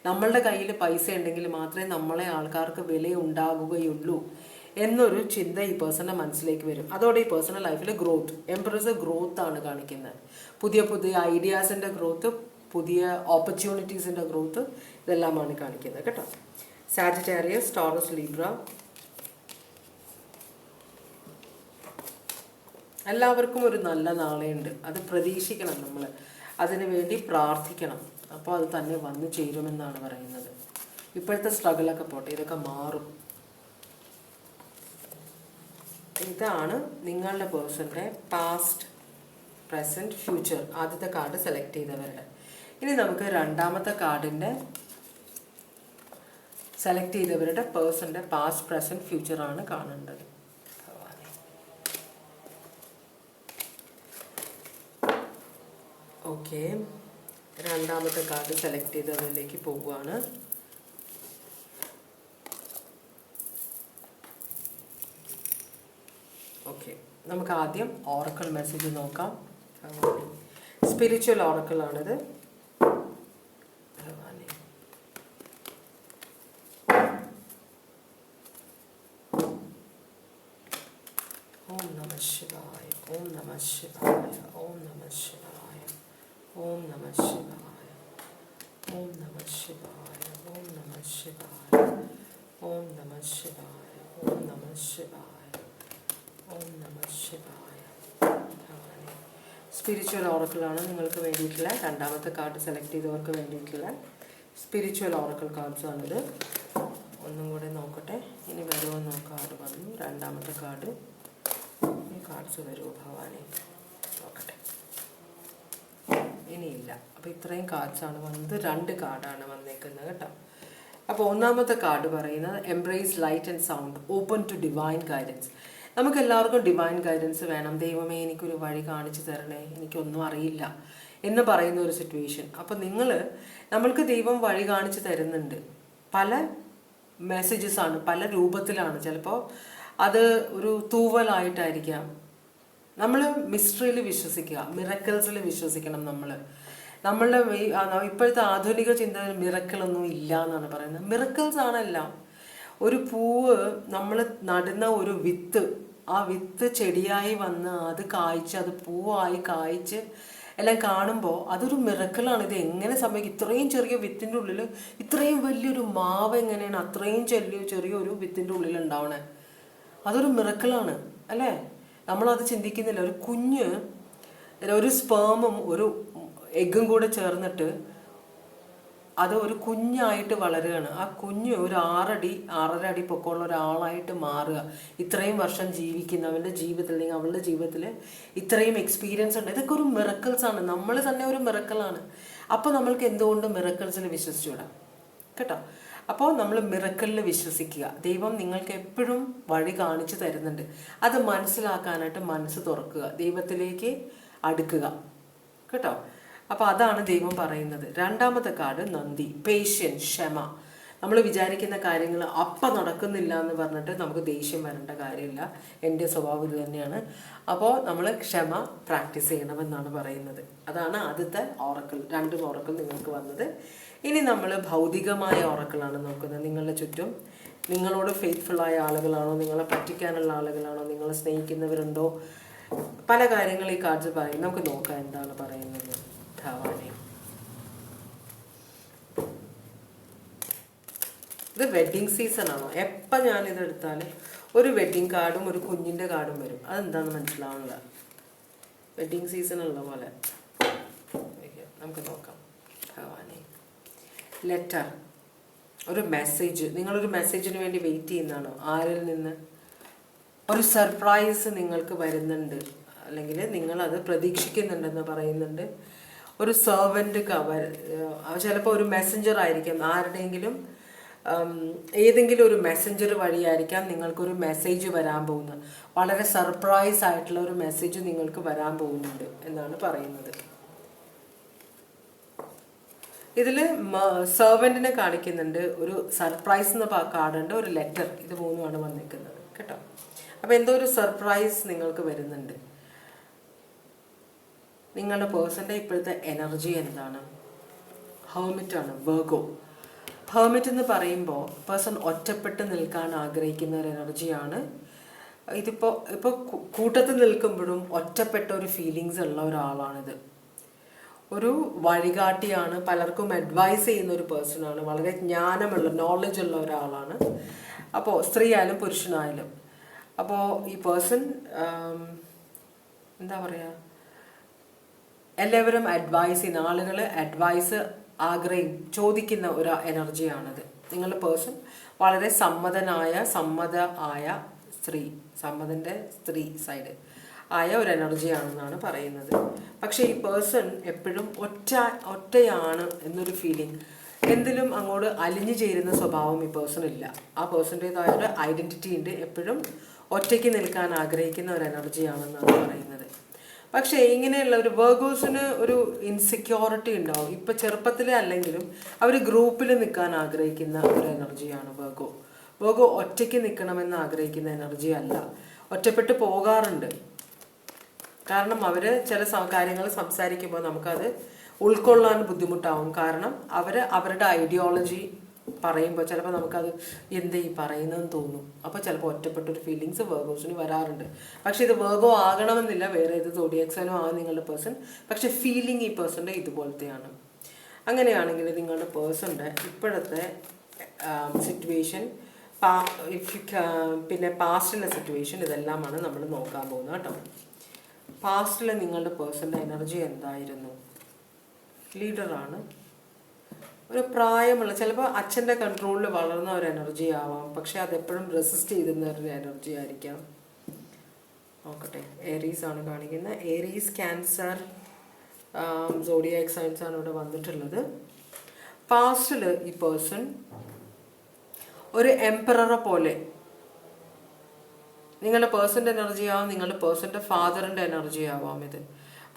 A: നമ്മളുടെ കയ്യിൽ പൈസ ഉണ്ടെങ്കിൽ മാത്രമേ നമ്മളെ ആൾക്കാർക്ക് വില ഉണ്ടാവുകയുള്ളൂ എന്നൊരു ചിന്ത ഈ പേഴ്സൻ്റെ മനസ്സിലേക്ക് വരും. അതോടെ ഈ പേഴ്സണൽ ലൈഫിൽ ഗ്രോത്ത്, എംപ്രസ് ഗ്രോത്ത് ആണ് കാണിക്കുന്നത്. പുതിയ പുതിയ ഐഡിയാസിൻ്റെ ഗ്രോത്ത്, പുതിയ ഓപ്പർച്യൂണിറ്റീസിൻ്റെ ഗ്രോത്ത്, ഇതെല്ലാമാണ് കാണിക്കുന്നത് കേട്ടോ. സാജിറ്റേറിയസ്, ടോറസ്, ലീബ്ര, എല്ലാവർക്കും ഒരു നല്ല നാളെയുണ്ട്. അത് പ്രതീക്ഷിക്കണം, നമ്മൾ അതിനു വേണ്ടി പ്രാർത്ഥിക്കണം. അപ്പോൾ അത് തന്നെ വന്നു ചേരുമെന്നാണ് പറയുന്നത്. ഇപ്പോഴത്തെ സ്ട്രഗിളൊക്കെ പോട്ടെ, ഇതൊക്കെ മാറും. ഇതാണ് നിങ്ങളുടെ പേഴ്സൻ്റെ പാസ്റ്റ്, പ്രസൻറ്റ്, ഫ്യൂച്ചർ. ആദ്യത്തെ കാർഡ് സെലക്ട് ചെയ്തവരുടെ. ഇനി നമുക്ക് രണ്ടാമത്തെ കാർഡിൻ്റെ സെലക്ട് ചെയ്തവരുടെ പേഴ്സൻ്റെ പാസ്റ്റ്, പ്രസൻറ്റ്, ഫ്യൂച്ചറാണ് കാണേണ്ടത്. ഓക്കെ, രണ്ടാമത്തെ കാർഡ് സെലക്ട് ചെയ്തവരിലേക്ക് പോവുകയാണ്. ഓക്കെ, നമുക്ക് ആദ്യം ഓറക്കിൾ മെസ്സേജ് നോക്കാം. സ്പിരിച്വൽ ഓറക്കിൾ ആണിത്. ഓം നമ ശിവായ, ഓം നമ ശിവായ, ഓം നമ ശിവായ, ഓം നമ ശിവായ, ഓം നമ ശിവായ, ഓം നമ ശിവായ, ഓം നമ ശിവായ, ഓം നമ ശിവായ, ഓം നമ ശിവായ. സ്പിരിച്വൽ ഓറക്കിളാണ് നിങ്ങൾക്ക് വേണ്ടിയിട്ടുള്ള രണ്ടാമത്തെ കാർഡ് സെലക്ട് ചെയ്തവർക്ക് വേണ്ടിയിട്ടുള്ള സ്പിരിച്വൽ ഓറക്കിൾ കാർഡ്സാണിത്. ഒന്നും കൂടെ നോക്കട്ടെ, ഇനി വരുമോ കാർഡ് വന്നു. രണ്ടാമത്തെ കാർഡ്, ഈ കാർഡ്സ് വരുമോ ഭവാനി? നോക്കട്ടെ, ഇനിയില്ല. അപ്പോൾ ഇത്രയും കാർഡ്സാണ് വന്നത്. 2 കാർഡാണ് വന്നേക്കുന്നത് കേട്ടോ. അപ്പോൾ ഒന്നാമത്തെ കാർഡ് പറയുന്നത് embrace light and sound, open to divine guidance. നമുക്ക് എല്ലാവർക്കും ഡിവൈൻ ഗൈഡൻസ് വേണം. ദൈവമേ എനിക്കൊരു വഴി കാണിച്ചു തരണേ, എനിക്കൊന്നും അറിയില്ല എന്ന് പറയുന്ന ഒരു സിറ്റുവേഷൻ. അപ്പം നമ്മൾക്ക് ദൈവം വഴി കാണിച്ചു തരുന്നുണ്ട്. പല മെസ്സേജസാണ്, പല രൂപത്തിലാണ്. ചിലപ്പോൾ അത് ഒരു തൂവലായിട്ടായിരിക്കാം. നമ്മൾ മിസ്റ്ററിയിൽ വിശ്വസിക്കുക, മിറക്കിൾസിൽ വിശ്വസിക്കണം. നമ്മളുടെ ഇപ്പോഴത്തെ ആധുനിക ചിന്ത മിറക്കിളൊന്നും ഇല്ല എന്നാണ് പറയുന്നത്. മിറക്കിൾസ് ആണെല്ലാം. ഒരു പൂവ് നമ്മൾ നടുന്ന ഒരു വിത്ത്, ആ വിത്ത് ചെടിയായി വന്ന് അത് കായ്ച്ച് അത് പൂവായി കായ്ച്ച് എല്ലാം കാണുമ്പോൾ അതൊരു മിറക്കിളാണ്. ഇത് എങ്ങനെ സംഭവിക്കും? ഇത്രയും ചെറിയ വിത്തിൻ്റെ ഉള്ളിൽ ഇത്രയും വലിയൊരു മാവ് എങ്ങനെയാണ് അത്രയും ചെറിയൊരു വിത്തിൻ്റെ ഉള്ളിൽ ഉണ്ടാവണേ? അതൊരു മിറക്കിളാണ് അല്ലേ? നമ്മളത് ചിന്തിക്കുന്നില്ല. ഒരു കുഞ്ഞ്, ഒരു സ്പേമും ഒരു എഗ്ഗും കൂടെ ചേർന്നിട്ട് അത് ഒരു കുഞ്ഞായിട്ട് വളരുകയാണ്. ആ കുഞ്ഞ് ഒരു 6 അടി പൊക്കമുള്ള ഒരാളായിട്ട് മാറുക. ഇത്രയും വർഷം ജീവിക്കുന്ന അവൻ്റെ ജീവിതത്തിൽ അല്ലെങ്കിൽ അവളുടെ ജീവിതത്തിൽ ഇത്രയും എക്സ്പീരിയൻസ് ഉണ്ട്. ഇതൊക്കെ ഒരു മിറക്കിൾസ് ആണ്. നമ്മൾ തന്നെ ഒരു മിറക്കിളാണ്. അപ്പോൾ നമ്മൾക്ക് എന്തുകൊണ്ട് മിറക്കിൾസിൽ വിശ്വസിച്ചുവിടാം കേട്ടോ? അപ്പോൾ നമ്മൾ മിറക്കിളിൽ വിശ്വസിക്കുക. ദൈവം നിങ്ങൾക്ക് എപ്പോഴും വഴി കാണിച്ചു തരുന്നുണ്ട്. അത് മനസ്സിലാക്കാനായിട്ട് മനസ്സ് തുറക്കുക, ദൈവത്തിലേക്ക് അടുക്കുക കേട്ടോ. അപ്പോൾ അതാണ് ദൈവം പറയുന്നത്. രണ്ടാമത്തെ കാർഡ് നന്ദി, പേഷ്യൻസ്, ക്ഷമ. നമ്മൾ വിചാരിക്കുന്ന കാര്യങ്ങൾ അപ്പം നടക്കുന്നില്ല എന്ന് പറഞ്ഞിട്ട് നമുക്ക് ദേഷ്യം വരേണ്ട കാര്യമില്ല. എൻ്റെ സ്വഭാവം ഇത് തന്നെയാണ്. അപ്പോൾ നമ്മൾ ക്ഷമ പ്രാക്ടീസ് ചെയ്യണമെന്നാണ് പറയുന്നത്. അതാണ് ആദ്യത്തെ ഓറക്കിൾ. 2 ഓറക്കിൾ നിങ്ങൾക്ക് വന്നത്. ഇനി നമ്മൾ ഭൗതികമായ ഓറക്കിളാണ് നോക്കുന്നത്. നിങ്ങളുടെ ചുറ്റും നിങ്ങളോട് ഫെയ്ത്ത്ഫുള്ളായ ആളുകളാണോ, നിങ്ങളെ പറ്റിക്കാനുള്ള ആളുകളാണോ, നിങ്ങളെ സ്നേഹിക്കുന്നവരുണ്ടോ, പല കാര്യങ്ങൾ ഈ കാർഡ്സ് പറയും. നമുക്ക് നോക്കാം എന്താണ് പറയുന്നത്. ധാവാനി, ഇത് വെഡ്ഡിങ് സീസൺ ആണോ? എപ്പം ഞാനിത് എടുത്താൽ ഒരു വെഡ്ഡിങ് കാർഡും ഒരു കുഞ്ഞിൻ്റെ കാർഡും വരും. അതെന്താണെന്ന് മനസ്സിലാവുന്നില്ല. വെഡ്ഡിങ് സീസൺ ഉള്ള പോലെ നമുക്ക് നോക്കാം. ധാവാനി, ലെറ്റർ, ഒരു മെസ്സേജ്. നിങ്ങളൊരു മെസ്സേജിന് വേണ്ടി വെയിറ്റ് ചെയ്യുന്നതാണോ? ആരിൽ നിന്ന് ഒരു സർപ്രൈസ് നിങ്ങൾക്ക് വരുന്നുണ്ട്, അല്ലെങ്കിൽ നിങ്ങളത് പ്രതീക്ഷിക്കുന്നുണ്ടെന്ന് പറയുന്നുണ്ട്. ഒരു സെർവൻ്റ് കവർ, ചിലപ്പോൾ ഒരു മെസ്സഞ്ചർ ആയിരിക്കാം. ആരുടെയെങ്കിലും ഏതെങ്കിലും ഒരു മെസ്സഞ്ചർ വഴിയായിരിക്കാം നിങ്ങൾക്കൊരു മെസ്സേജ് വരാൻ പോകുന്നത്. വളരെ സർപ്രൈസ് ആയിട്ടുള്ള ഒരു മെസ്സേജ് നിങ്ങൾക്ക് വരാൻ പോകുന്നുണ്ട് എന്നാണ് പറയുന്നത്. ഇതിൽ സെർവൻറ്റിനെ കാണിക്കുന്നുണ്ട്, ഒരു സർപ്രൈസ് എന്ന കാർഡുണ്ട്, ഒരു ലെറ്റർ. ഇത് 3 വന്നിരിക്കുന്നത് കേട്ടോ. അപ്പോൾ എന്തോ ഒരു സർപ്രൈസ് നിങ്ങൾക്ക് വരുന്നുണ്ട്. നിങ്ങളുടെ പേഴ്സൻ്റെ ഇപ്പോഴത്തെ എനർജി എന്താണ്? ഹെർമിറ്റാണ്, വെർഗോ. ഹെർമിറ്റ് എന്ന് പറയുമ്പോൾ പേഴ്സൺ ഒറ്റപ്പെട്ട് നിൽക്കാൻ ആഗ്രഹിക്കുന്ന ഒരു എനർജിയാണ്. ഇപ്പോൾ കൂട്ടത്തിൽ നിൽക്കുമ്പോഴും ഒറ്റപ്പെട്ട ഒരു ഫീലിങ്സ് ഉള്ള ഒരാളാണിത്. ഒരു വഴികാട്ടിയാണ്, പലർക്കും അഡ്വൈസ് ചെയ്യുന്ന ഒരു പേഴ്സണാണ്, വളരെ ജ്ഞാനമുള്ള നോളജ് ഉള്ള ഒരാളാണ്. അപ്പോൾ സ്ത്രീ ആയാലും പുരുഷനായാലും. അപ്പോൾ ഈ പേഴ്സൺ എന്താ പറയുക, എല്ലാവരും അഡ്വൈസ് ചെയ്യുന്ന ആളുകൾ അഡ്വൈസ് ചോദിക്കുന്ന ഒരു എനർജിയാണിത്. നിങ്ങളുടെ പേഴ്സൺ വളരെ സമ്മതമായ സ്ത്രീ, സമ്മതൻ്റെ സ്ത്രീ സൈഡ് ആയ ഒരു എനർജിയാണെന്നാണ് പറയുന്നത്. പക്ഷേ ഈ പേഴ്സൺ എപ്പോഴും ഒറ്റയാണ് എന്നൊരു ഫീലിംഗ്, എന്തിലും അങ്ങോട്ട് അലിഞ്ഞു ചേരുന്ന സ്വഭാവം ഈ പേഴ്സൺ ഇല്ല. ആ പേഴ്സൻ്റേതായ ഒരു ഐഡൻറ്റിറ്റി ഉണ്ട്. എപ്പോഴും ഒറ്റയ്ക്ക് നിൽക്കാൻ ആഗ്രഹിക്കുന്ന ഒരു എനർജിയാണെന്നാണ് പറയുന്നത്. പക്ഷേ ഇങ്ങനെയുള്ള ഒരു വെർഗോസിന് ഒരു ഇൻസെക്യൂരിറ്റി ഉണ്ടാവും. ഇപ്പം ചെറുപ്പത്തിലെ അല്ലെങ്കിലും അവർ ഗ്രൂപ്പിൽ നിൽക്കാൻ ആഗ്രഹിക്കുന്ന ഒരു എനർജിയാണ് വെർഗോ ഒറ്റയ്ക്ക് നിൽക്കണമെന്ന് ആഗ്രഹിക്കുന്ന എനർജി അല്ല. ഒറ്റപ്പെട്ട് പോകാറുണ്ട്. കാരണം അവർ ചില കാര്യങ്ങൾ സംസാരിക്കുമ്പോൾ നമുക്കത് ഉൾക്കൊള്ളാൻ ബുദ്ധിമുട്ടാവും. കാരണം അവരുടെ ഐഡിയോളജി പറയുമ്പോൾ ചിലപ്പോൾ നമുക്കത് ഈ പറയുന്നതെന്ന് തോന്നും. അപ്പോൾ ചിലപ്പോൾ ഒറ്റപ്പെട്ടൊരു ഫീലിങ്സ് വെർഗോസിന് വരാറുണ്ട്. പക്ഷേ ഇത് വെർഗോ ആകണമെന്നില്ല, വേറെ ഏത് സോഡിയാക് സൈനും ആകും നിങ്ങളുടെ പേഴ്സൺ. പക്ഷേ ഫീലിംഗ് ഈ പേഴ്സൻ്റെ ഇതുപോലത്തെയാണ്. അങ്ങനെയാണെങ്കിൽ നിങ്ങളുടെ പേഴ്സൻ്റെ ഇപ്പോഴത്തെ സിറ്റുവേഷൻ, പിന്നെ പാസ്റ്റിലെ സിറ്റുവേഷൻ, ഇതെല്ലാമാണ് നമ്മൾ നോക്കാൻ പോകുന്നത് കേട്ടോ. പാസ്റ്റിലെ നിങ്ങളുടെ പേഴ്സൻ്റെ എനർജി എന്തായിരുന്നു? ലീഡറാണ്, ഒരു പ്രായമുള്ള, ചിലപ്പോൾ അച്ഛൻ്റെ കൺട്രോളിൽ വളർന്ന ഒരു എനർജി ആവാം. പക്ഷെ അതെപ്പോഴും റെസിസ്റ്റ് ചെയ്തിരുന്ന ഒരു എനർജി ആയിരിക്കാം. നോക്കട്ടെ, ഏരീസ് ആണ് കാണിക്കുന്നത്. ഏരീസ്, ക്യാൻസർ, സോഡിയാക് സൈൻസ് ആണ് ഇവിടെ വന്നിട്ടുള്ളത്. പാസ്റ്റിൽ ഈ പേഴ്സൺ ഒരു എംപററെ പോലെ, നിങ്ങളുടെ പേഴ്സൻ്റെ എനർജി ആവാം, നിങ്ങളുടെ പേഴ്സൻ്റെ ഫാദറിൻ്റെ എനർജി ആവാം. ഇത്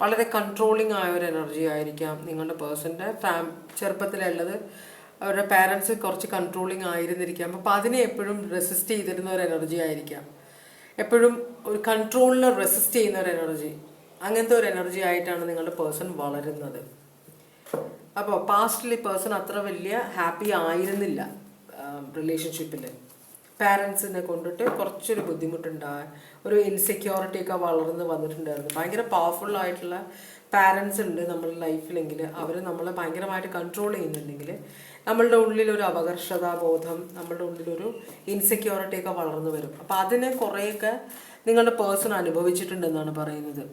A: വളരെ കൺട്രോളിങ് ആയ ഒരു എനർജി ആയിരിക്കാം. നിങ്ങളുടെ പേഴ്സൻ്റെ ചെറുപ്പത്തിലുള്ളത് അവരുടെ പാരൻസ് കുറച്ച് കൺട്രോളിങ് ആയിരുന്നിരിക്കാം. അപ്പോൾ അതിനെ എപ്പോഴും റെസിസ്റ്റ് ചെയ്തിരുന്ന ഒരു എനർജി ആയിരിക്കാം. എപ്പോഴും ഒരു കൺട്രോളിനെ റെസിസ്റ്റ് ചെയ്യുന്ന ഒരു എനർജി, അങ്ങനത്തെ ഒരു എനർജി ആയിട്ടാണ് നിങ്ങളുടെ പേഴ്സൺ വളരുന്നത്. അപ്പോൾ പാസ്റ്റിൽ ഈ പേഴ്സൺ അത്ര വലിയ ഹാപ്പി ആയിരുന്നില്ല റിലേഷൻഷിപ്പിൽ. പാരൻസിനെ കൊണ്ടിട്ട് കുറച്ചൊരു ബുദ്ധിമുട്ടുണ്ടായ ഒരു ഇൻസെക്യൂരിറ്റി ഒക്കെ വളർന്ന് വന്നിട്ടുണ്ടായിരുന്നു. ഭയങ്കര പവർഫുൾ ആയിട്ടുള്ള പാരൻസ് ഉണ്ട് നമ്മുടെ ലൈഫിലെങ്കിൽ അവർ നമ്മളെ ഭയങ്കരമായിട്ട് കൺട്രോൾ ചെയ്യുന്നുണ്ടെങ്കിൽ നമ്മളുടെ ഉള്ളിലൊരു അപകർഷതാബോധം, നമ്മളുടെ ഉള്ളിലൊരു ഇൻസെക്യൂരിറ്റി ഒക്കെ വളർന്നു വരും. അപ്പോൾ അതിനെ കുറേയൊക്കെ നിങ്ങളുടെ പേഴ്സൺ അനുഭവിച്ചിട്ടുണ്ടെന്നാണ് പറയുന്നത്.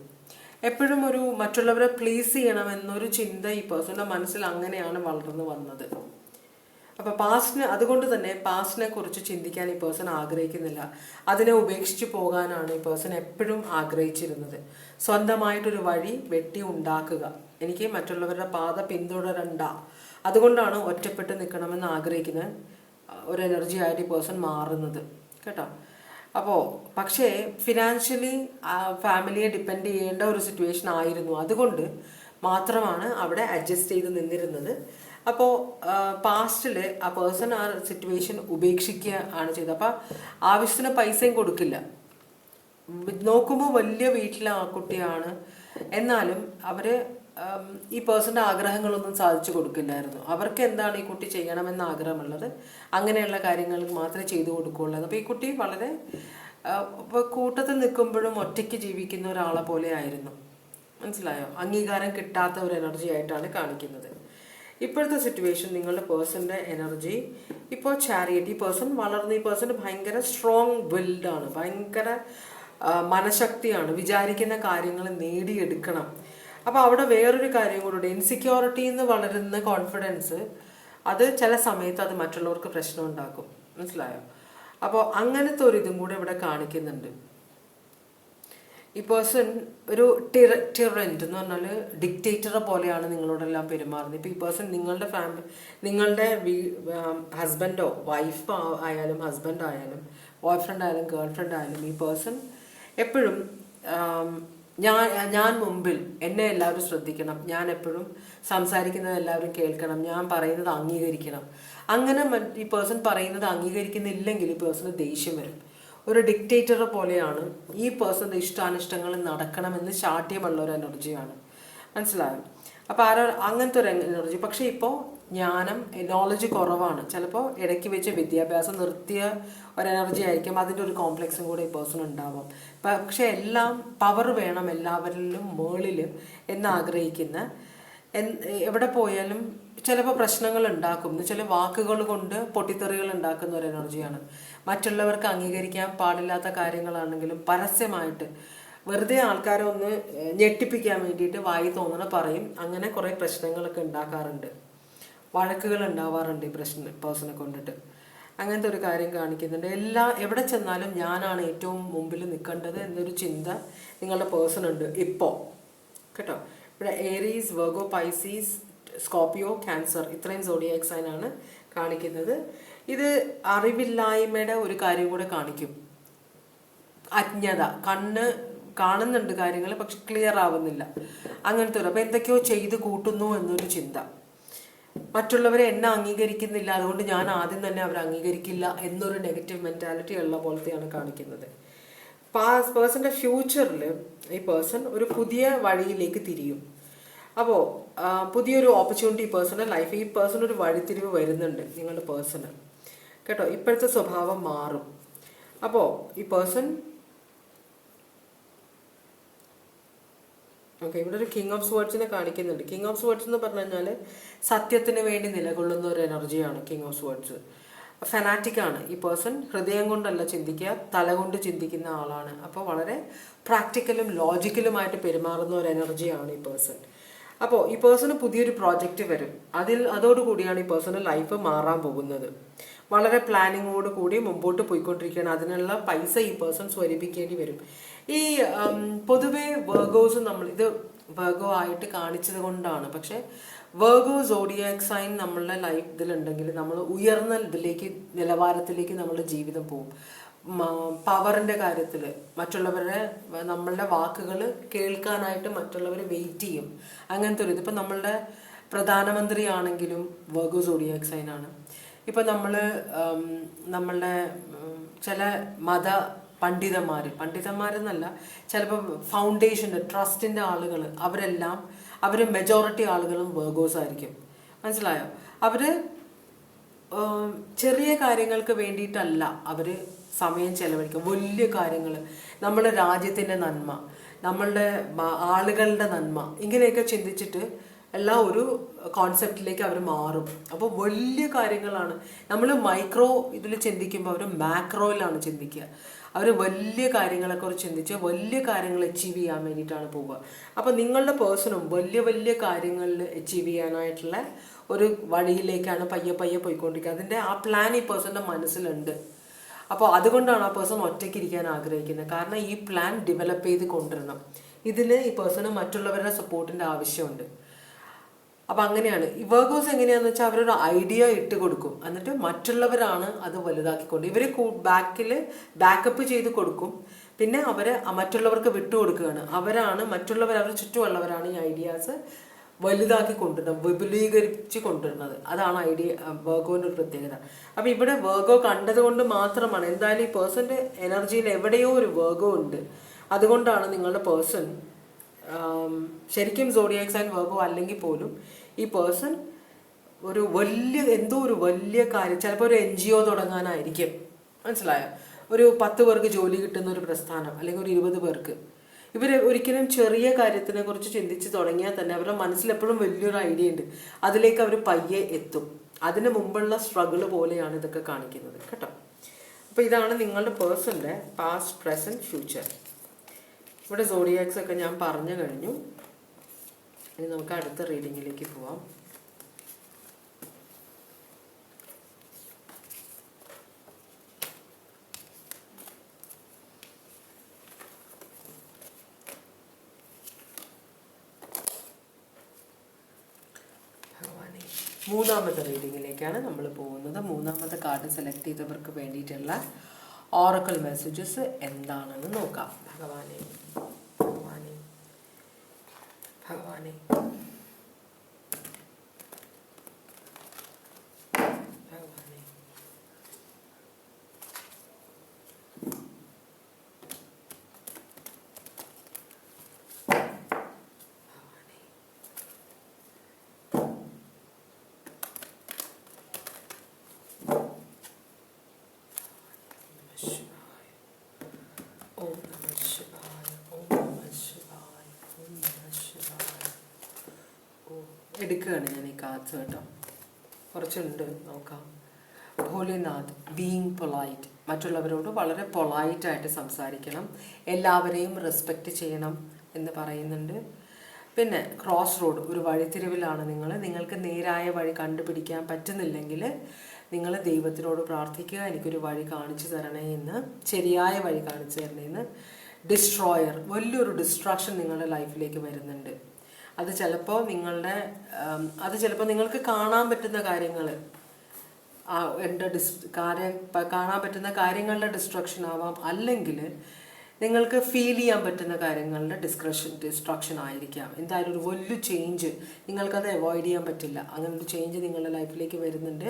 A: എപ്പോഴും ഒരു മറ്റുള്ളവരെ പ്ലീസ് ചെയ്യണമെന്നൊരു ചിന്ത ഈ പേഴ്സണിൻ്റെ മനസ്സിൽ അങ്ങനെയാണ് വളർന്നു വന്നത്. അപ്പോൾ അതുകൊണ്ട് തന്നെ പാസ്റ്റിനെ കുറിച്ച് ചിന്തിക്കാൻ ഈ പേഴ്സൺ ആഗ്രഹിക്കുന്നില്ല. അതിനെ ഉപേക്ഷിച്ച് പോകാനാണ് ഈ പേഴ്സൺ എപ്പോഴും ആഗ്രഹിച്ചിരുന്നത്. സ്വന്തമായിട്ടൊരു വഴി വെട്ടി ഉണ്ടാക്കുക, എനിക്ക് മറ്റുള്ളവരുടെ പാത പിന്തുടരണ്ട, അതുകൊണ്ടാണ് ഒറ്റപ്പെട്ട് നിൽക്കണമെന്ന് ആഗ്രഹിക്കുന്ന ഒരു എനർജി ആയിട്ട് ഈ പേഴ്സൺ മാറുന്നത് കേട്ടോ. അപ്പോൾ പക്ഷേ ഫിനാൻഷ്യലി ഫാമിലിയെ ഡിപ്പെൻഡ് ചെയ്യേണ്ട ഒരു സിറ്റുവേഷൻ ആയിരുന്നു. അതുകൊണ്ട് മാത്രമാണ് അവിടെ അഡ്ജസ്റ്റ് ചെയ്ത് നിന്നിരുന്നത്. അപ്പോൾ പാസ്റ്റിൽ ആ പേഴ്സൺ ആ സിറ്റുവേഷൻ ഉപേക്ഷിക്കുക ആണ് ചെയ്തത്. അപ്പോൾ ആവശ്യത്തിന് പൈസയും കൊടുക്കില്ല. നോക്കുമ്പോൾ വലിയ വീട്ടിലെ ആ കുട്ടിയാണ്, എന്നാലും അവർ ഈ പേഴ്സൻ്റെ ആഗ്രഹങ്ങളൊന്നും സാധിച്ചു കൊടുക്കില്ലായിരുന്നു. അവർക്ക് എന്താണ് ഈ കുട്ടി ചെയ്യണമെന്ന് ആഗ്രഹമുള്ളത് അങ്ങനെയുള്ള കാര്യങ്ങൾ മാത്രമേ ചെയ്തു കൊടുക്കുകയുള്ളൂ. അപ്പോൾ ഈ കുട്ടി വളരെ കൂട്ടത്തിൽ നിൽക്കുമ്പോഴും ഒറ്റയ്ക്ക് ജീവിക്കുന്ന ഒരാളെ പോലെ ആയിരുന്നു. മനസ്സിലായോ? അംഗീകാരം കിട്ടാത്ത ഒരു എനർജി ആയിട്ടാണ് കാണിക്കുന്നത്. ഇപ്പോഴത്തെ സിറ്റുവേഷൻ നിങ്ങളുടെ പേഴ്സൻ്റെ എനർജി ഇപ്പോൾ ചാരിയറ്റ്. ഈ പേഴ്സൺ വളർന്ന് ഈ പേഴ്സൺ ഭയങ്കര സ്ട്രോങ് വിൽഡാണ്, ഭയങ്കര മനഃശക്തിയാണ്, വിചാരിക്കുന്ന കാര്യങ്ങൾ നേടിയെടുക്കണം. അപ്പോൾ അവിടെ വേറൊരു കാര്യം കൂടെ, ഇൻസെക്യൂരിറ്റി എന്ന് വളരുന്ന കോൺഫിഡൻസ് അത് ചില സമയത്ത് അത് മറ്റുള്ളവർക്ക് പ്രശ്നം ഉണ്ടാക്കും. മനസ്സിലായോ? അപ്പോൾ അങ്ങനത്തെ ഒരു ഇതും കൂടെ ഇവിടെ കാണിക്കുന്നുണ്ട്. ഈ പേഴ്സൺ ഒരു ടിറന്റ് എന്ന് പറഞ്ഞാൽ ഡിക്റ്റേറ്ററെ പോലെയാണ് നിങ്ങളോടെല്ലാം പെരുമാറുന്നത്. ഇപ്പോൾ ഈ പേഴ്സൺ നിങ്ങളുടെ ഹസ്ബൻഡോ വൈഫ് ആയാലും ഹസ്ബൻഡ് ആയാലും ബോയ് ഫ്രണ്ട് ആയാലും ഗേൾ ഫ്രണ്ട് ആയാലും ഈ പേഴ്സൺ എപ്പോഴും ഞാൻ മുമ്പിൽ, എന്നെ എല്ലാവരും ശ്രദ്ധിക്കണം, ഞാൻ എപ്പോഴും സംസാരിക്കുന്നത് എല്ലാവരും കേൾക്കണം, ഞാൻ പറയുന്നത് അംഗീകരിക്കണം. അങ്ങനെ ഈ പേഴ്സൺ പറയുന്നത് അംഗീകരിക്കുന്നില്ലെങ്കിൽ ഈ പേഴ്സണ് ദേഷ്യം വരും. ഒരു ഡിക്റ്റേറ്ററെ പോലെയാണ് ഈ പേഴ്സൻ്റെ ഇഷ്ടാനിഷ്ടങ്ങൾ നടക്കണമെന്ന് ശാഠ്യമുള്ള ഒരു എനർജിയാണ്. മനസ്സിലായോ? അപ്പോൾ അങ്ങനത്തെ ഒരു എനർജി. പക്ഷേ ഇപ്പോൾ നോളജ് കുറവാണ്. ചിലപ്പോൾ ഇടയ്ക്ക് വെച്ച് വിദ്യാഭ്യാസം നിർത്തിയ ഒരു എനർജി ആയിരിക്കും. അതിൻ്റെ ഒരു കോംപ്ലക്സും കൂടെ ഈ പേഴ്സൺ ഉണ്ടാവും. പക്ഷെ എല്ലാം പവർ വേണം എല്ലാവരിലും മുകളിലും എന്നാഗ്രഹിക്കുന്ന, എവിടെ പോയാലും ചിലപ്പോൾ പ്രശ്നങ്ങൾ ഉണ്ടാക്കും. ചില വാക്കുകൾ കൊണ്ട് പൊട്ടിത്തെറികൾ ഉണ്ടാക്കുന്ന ഒരു എനർജിയാണ്. മറ്റുള്ളവർക്ക് അംഗീകരിക്കാൻ പാടില്ലാത്ത കാര്യങ്ങളാണെങ്കിലും പരസ്യമായിട്ട് വെറുതെ ആൾക്കാരെ ഒന്ന് ഞെട്ടിപ്പിക്കാൻ വേണ്ടിയിട്ട് വായി തോന്നണ പറയും. അങ്ങനെ കുറേ പ്രശ്നങ്ങളൊക്കെ ഉണ്ടാക്കാറുണ്ട്, വഴക്കുകൾ ഉണ്ടാവാറുണ്ട് ഈ പേഴ്സണെ കൊണ്ടിട്ട്. അങ്ങനത്തെ ഒരു കാര്യം കാണിക്കുന്നുണ്ട്. എവിടെ ചെന്നാലും ഞാനാണ് ഏറ്റവും മുമ്പിൽ നിൽക്കേണ്ടത് എന്നൊരു ചിന്ത നിങ്ങളുടെ പേഴ്സൺ ഉണ്ട് ഇപ്പോൾ കേട്ടോ. ഇവിടെ Aries, Virgo, Pisces, Scorpio, cancer ഇത്രയും സോഡിയാക് സൈൻ ആണ് കാണിക്കുന്നത്. ഇത് അറിവില്ലായ്മയുടെ ഒരു കാര്യം കൂടെ കാണിക്കും. അജ്ഞത, കണ്ണ് കാണുന്നുണ്ട് കാര്യങ്ങൾ പക്ഷെ ക്ലിയർ ആവുന്നില്ല, അങ്ങനത്തെ ഒരു. അപ്പോൾ എന്തൊക്കെയോ ചെയ്ത് കൂട്ടുന്നു എന്നൊരു ചിന്ത. മറ്റുള്ളവരെ എന്നെ അംഗീകരിക്കുന്നില്ല, അതുകൊണ്ട് ഞാൻ ആദ്യം തന്നെ അവരെ അംഗീകരിക്കില്ല എന്നൊരു നെഗറ്റീവ് മെൻറ്റാലിറ്റി ഉള്ള പോലത്തെയാണ് കാണിക്കുന്നത്. പേഴ്സൻ്റെ ഫ്യൂച്ചറിൽ ഈ പേഴ്സൺ ഒരു പുതിയ വഴിയിലേക്ക് തിരിയും. അപ്പോൾ പുതിയൊരു ഓപ്പർച്യൂണിറ്റി പേഴ്സണൽ ലൈഫ്, ഈ പേഴ്സൺ ഒരു വഴിത്തിരിവ് വരുന്നുണ്ട് നിങ്ങളുടെ പേഴ്സണ് കേട്ടോ. ഇപ്പോഴത്തെ സ്വഭാവം മാറും. അപ്പോൾ ഈ പേഴ്സൺ ഓക്കെ, ഇവിടെ ഒരു കിങ് ഓഫ് സ്വേർഡ്സിനെ കാണിക്കുന്നുണ്ട്. കിങ് ഓഫ് സ്വേർഡ്സ് എന്ന് പറഞ്ഞു കഴിഞ്ഞാൽ സത്യത്തിന് വേണ്ടി നിലകൊള്ളുന്ന ഒരു എനർജിയാണ് കിങ് ഓഫ് സ്വേർഡ്സ്. ഫെനാറ്റിക്കാണ് ഈ പേഴ്സൺ. ഹൃദയം കൊണ്ടല്ല ചിന്തിക്കുക, തല കൊണ്ട് ചിന്തിക്കുന്ന ആളാണ്. അപ്പോൾ വളരെ പ്രാക്ടിക്കലും ലോജിക്കലുമായിട്ട് പെരുമാറുന്ന ഒരു എനർജിയാണ് ഈ പേഴ്സൺ. അപ്പോൾ ഈ പേഴ്സണ് പുതിയൊരു പ്രോജക്റ്റ് വരും. അതോടുകൂടിയാണ് ഈ പേഴ്സണൽ ലൈഫ് മാറാൻ പോകുന്നത്. വളരെ പ്ലാനിങ്ങോട് കൂടി മുമ്പോട്ട് പോയിക്കൊണ്ടിരിക്കുകയാണ്. അതിനുള്ള പൈസ ഈ പേഴ്സൺ സ്വരൂപിക്കേണ്ടി വരും. ഈ പൊതുവെ വെർഗോസ് ഇത് വെർഗോ ആയിട്ട് കാണിച്ചത് കൊണ്ടാണ്. പക്ഷെ വെർഗോ സോഡിയാക് സൈൻ നമ്മളുടെ ലൈഫ് ഇതിലുണ്ടെങ്കിൽ നമ്മൾ ഉയർന്ന നിലവാരത്തിലേക്ക് നമ്മളുടെ ജീവിതം പോകും. പവറിൻ്റെ കാര്യത്തിൽ നമ്മളുടെ വാക്കുകൾ കേൾക്കാനായിട്ട് മറ്റുള്ളവർ വെയിറ്റ് ചെയ്യും. അങ്ങനത്തെ ഒരു ഇത്. ഇപ്പം നമ്മളുടെ പ്രധാനമന്ത്രി ആണെങ്കിലും വെർഗോ സോഡിയാക് സൈൻ ആണ്. ഇപ്പം നമ്മളുടെ ചില പണ്ഡിതന്മാരെന്നല്ല, ചിലപ്പോൾ ഫൗണ്ടേഷൻ്റെ ട്രസ്റ്റിൻ്റെ ആളുകൾ, അവർ മെജോറിറ്റി ആളുകളും വേർഗോസ് ആയിരിക്കും. മനസ്സിലായോ? അവർ ചെറിയ കാര്യങ്ങൾക്ക് വേണ്ടിയിട്ടല്ല അവർ സമയം ചെലവഴിക്കും. വലിയ കാര്യങ്ങൾ, നമ്മുടെ രാജ്യത്തിൻ്റെ നന്മ, നമ്മളുടെ ആളുകളുടെ നന്മ, ഇങ്ങനെയൊക്കെ ചിന്തിച്ചിട്ട് എല്ലാം ഒരു കോൺസെപ്റ്റിലേക്ക് അവർ മാറും. അപ്പോൾ വലിയ കാര്യങ്ങളാണ്. നമ്മൾ മൈക്രോ ഇതിൽ ചിന്തിക്കുമ്പോൾ അവർ മാക്രോയിലാണ് ചിന്തിക്കുക. അവർ വലിയ കാര്യങ്ങളെക്കുറിച്ച് ചിന്തിച്ച് വലിയ കാര്യങ്ങൾ അച്ചീവ് ചെയ്യാൻ വേണ്ടിയിട്ടാണ് പോവുക. അപ്പോൾ നിങ്ങളുടെ പേഴ്സണും വലിയ വലിയ കാര്യങ്ങളിൽ അച്ചീവ് ചെയ്യാനായിട്ടുള്ള ഒരു വഴിയിലേക്കാണ് പയ്യെ പോയിക്കൊണ്ടിരിക്കുക. അതിൻ്റെ ആ പ്ലാൻ ഈ പേഴ്സൻ്റെ മനസ്സിലുണ്ട്. അപ്പോൾ അതുകൊണ്ടാണ് ആ പേഴ്സൺ ഒറ്റയ്ക്ക് ഇരിക്കാൻ ആഗ്രഹിക്കുന്നത്. കാരണം ഈ പ്ലാൻ ഡെവലപ്പ് ചെയ്ത് കൊണ്ടുവരണം. ഇതിന് ഈ പേഴ്സണ് മറ്റുള്ളവരുടെ സപ്പോർട്ടിൻ്റെ ആവശ്യമുണ്ട്. അപ്പം അങ്ങനെയാണ് ഈ വർഗോസ്. എങ്ങനെയാണെന്ന് വെച്ചാൽ അവരൊരു ഐഡിയ ഇട്ട് കൊടുക്കും, എന്നിട്ട് മറ്റുള്ളവരാണ് അത് വലുതാക്കിക്കൊണ്ട് ഇവർ ബാക്കപ്പ് ചെയ്ത് കൊടുക്കും. പിന്നെ മറ്റുള്ളവർക്ക് വിട്ടുകൊടുക്കുകയാണ്. അവരുടെ ചുറ്റുമുള്ളവരാണ് ഈ ഐഡിയാസ് വലുതാക്കി കൊണ്ടുവരുന്നത്, വിപുലീകരിച്ച് കൊണ്ടുവരുന്നത്. അതാണ് വർഗോൻ്റെ ഒരു പ്രത്യേകത. അപ്പം ഇവിടെ വർഗോ കണ്ടതുകൊണ്ട് മാത്രമാണ്, എന്തായാലും ഈ പേഴ്സൻ്റെ എനർജിയിൽ എവിടെയോ ഒരു വർഗോ ഉണ്ട്. അതുകൊണ്ടാണ് നിങ്ങളുടെ പേഴ്സൺ ശരിക്കും സോഡിയാക് സൈൻ വർഗോ അല്ലെങ്കിൽ പോലും ഈ പേഴ്സൺ ഒരു വലിയ കാര്യം, ചിലപ്പോൾ ഒരു NGO തുടങ്ങാനായിരിക്കും. മനസ്സിലായോ? ഒരു 10 പേർക്ക് ജോലി കിട്ടുന്ന ഒരു പ്രസ്ഥാനം, അല്ലെങ്കിൽ ഒരു 20 പേർക്ക്. ഇവർ ഒരിക്കലും ചെറിയ കാര്യത്തിനെ കുറിച്ച് ചിന്തിച്ച് തുടങ്ങിയാൽ തന്നെ അവരുടെ മനസ്സിൽ എപ്പോഴും വലിയൊരു ഐഡിയ ഉണ്ട്. അതിലേക്ക് അവർ പയ്യെ എത്തും. അതിന് മുമ്പുള്ള സ്ട്രഗിൾ പോലെയാണ് ഇതൊക്കെ കാണിക്കുന്നത് കേട്ടോ. അപ്പോൾ ഇതാണ് നിങ്ങളുടെ പേഴ്സൻ്റെ പാസ്റ്റ്, പ്രസൻറ്റ്, ഫ്യൂച്ചർ. ഇവിടെ സോഡിയാക്സ് ഒക്കെ ഞാൻ പറഞ്ഞു കഴിഞ്ഞു. ഇനി നമുക്ക് അടുത്ത റീഡിങ്ങിലേക്ക് പോവാം. മൂന്നാമത്തെ റീഡിങ്ങിലേക്കാണ് നമ്മൾ പോകുന്നത്. മൂന്നാമത്തെ കാർഡ് സെലക്ട് ചെയ്തവർക്ക് വേണ്ടിയിട്ടുള്ള ഓറക്കിൾ മെസ്സേജസ് എന്താണെന്ന് നോക്കാം. ഭഗവാനെ ഭഗവാനെ ഭഗവാനെ ഭഗവാനെ എടുക്കുകയാണ് ഞാൻ ഈ കാർഡ്സ് കേട്ടോ. കുറച്ചുണ്ട്, നോക്കാം. ഭോലേനാഥ്, ബീയിങ് പൊളൈറ്റ്, മറ്റുള്ളവരോട് വളരെ പൊളൈറ്റായിട്ട് സംസാരിക്കണം, എല്ലാവരെയും റെസ്പെക്റ്റ് ചെയ്യണം എന്ന് പറയുന്നുണ്ട്. പിന്നെ ക്രോസ് റോഡ്, ഒരു വഴിത്തിരിവിലാണ് നിങ്ങൾക്ക് നേരായ വഴി കണ്ടുപിടിക്കാൻ പറ്റുന്നില്ലെങ്കിൽ നിങ്ങൾ ദൈവത്തിനോട് പ്രാർത്ഥിക്കുക, എനിക്കൊരു വഴി കാണിച്ചു തരണേ എന്ന്, ശരിയായ വഴി കാണിച്ചു തരണേ എന്ന്. ഡിസ്ട്രോയർ, വലിയൊരു ഡിസ്ട്രാക്ഷൻ നിങ്ങളുടെ ലൈഫിലേക്ക് വരുന്നുണ്ട്. അത് ചിലപ്പോൾ നിങ്ങൾക്ക് കാണാൻ പറ്റുന്ന കാര്യങ്ങൾ, കാണാൻ പറ്റുന്ന കാര്യങ്ങളുടെ ഡിസ്ട്രക്ഷൻ ആവാം, അല്ലെങ്കിൽ നിങ്ങൾക്ക് ഫീൽ ചെയ്യാൻ പറ്റുന്ന കാര്യങ്ങളുടെ ഡിസ്ട്രക്ഷൻ ആയിരിക്കാം. എന്തായാലും ഒരു വലിയ ചേഞ്ച്, നിങ്ങൾക്കത് അവോയ്ഡ് ചെയ്യാൻ പറ്റില്ല. അങ്ങനെ ഒരു ചേഞ്ച് നിങ്ങളുടെ ലൈഫിലേക്ക് വരുന്നുണ്ട്.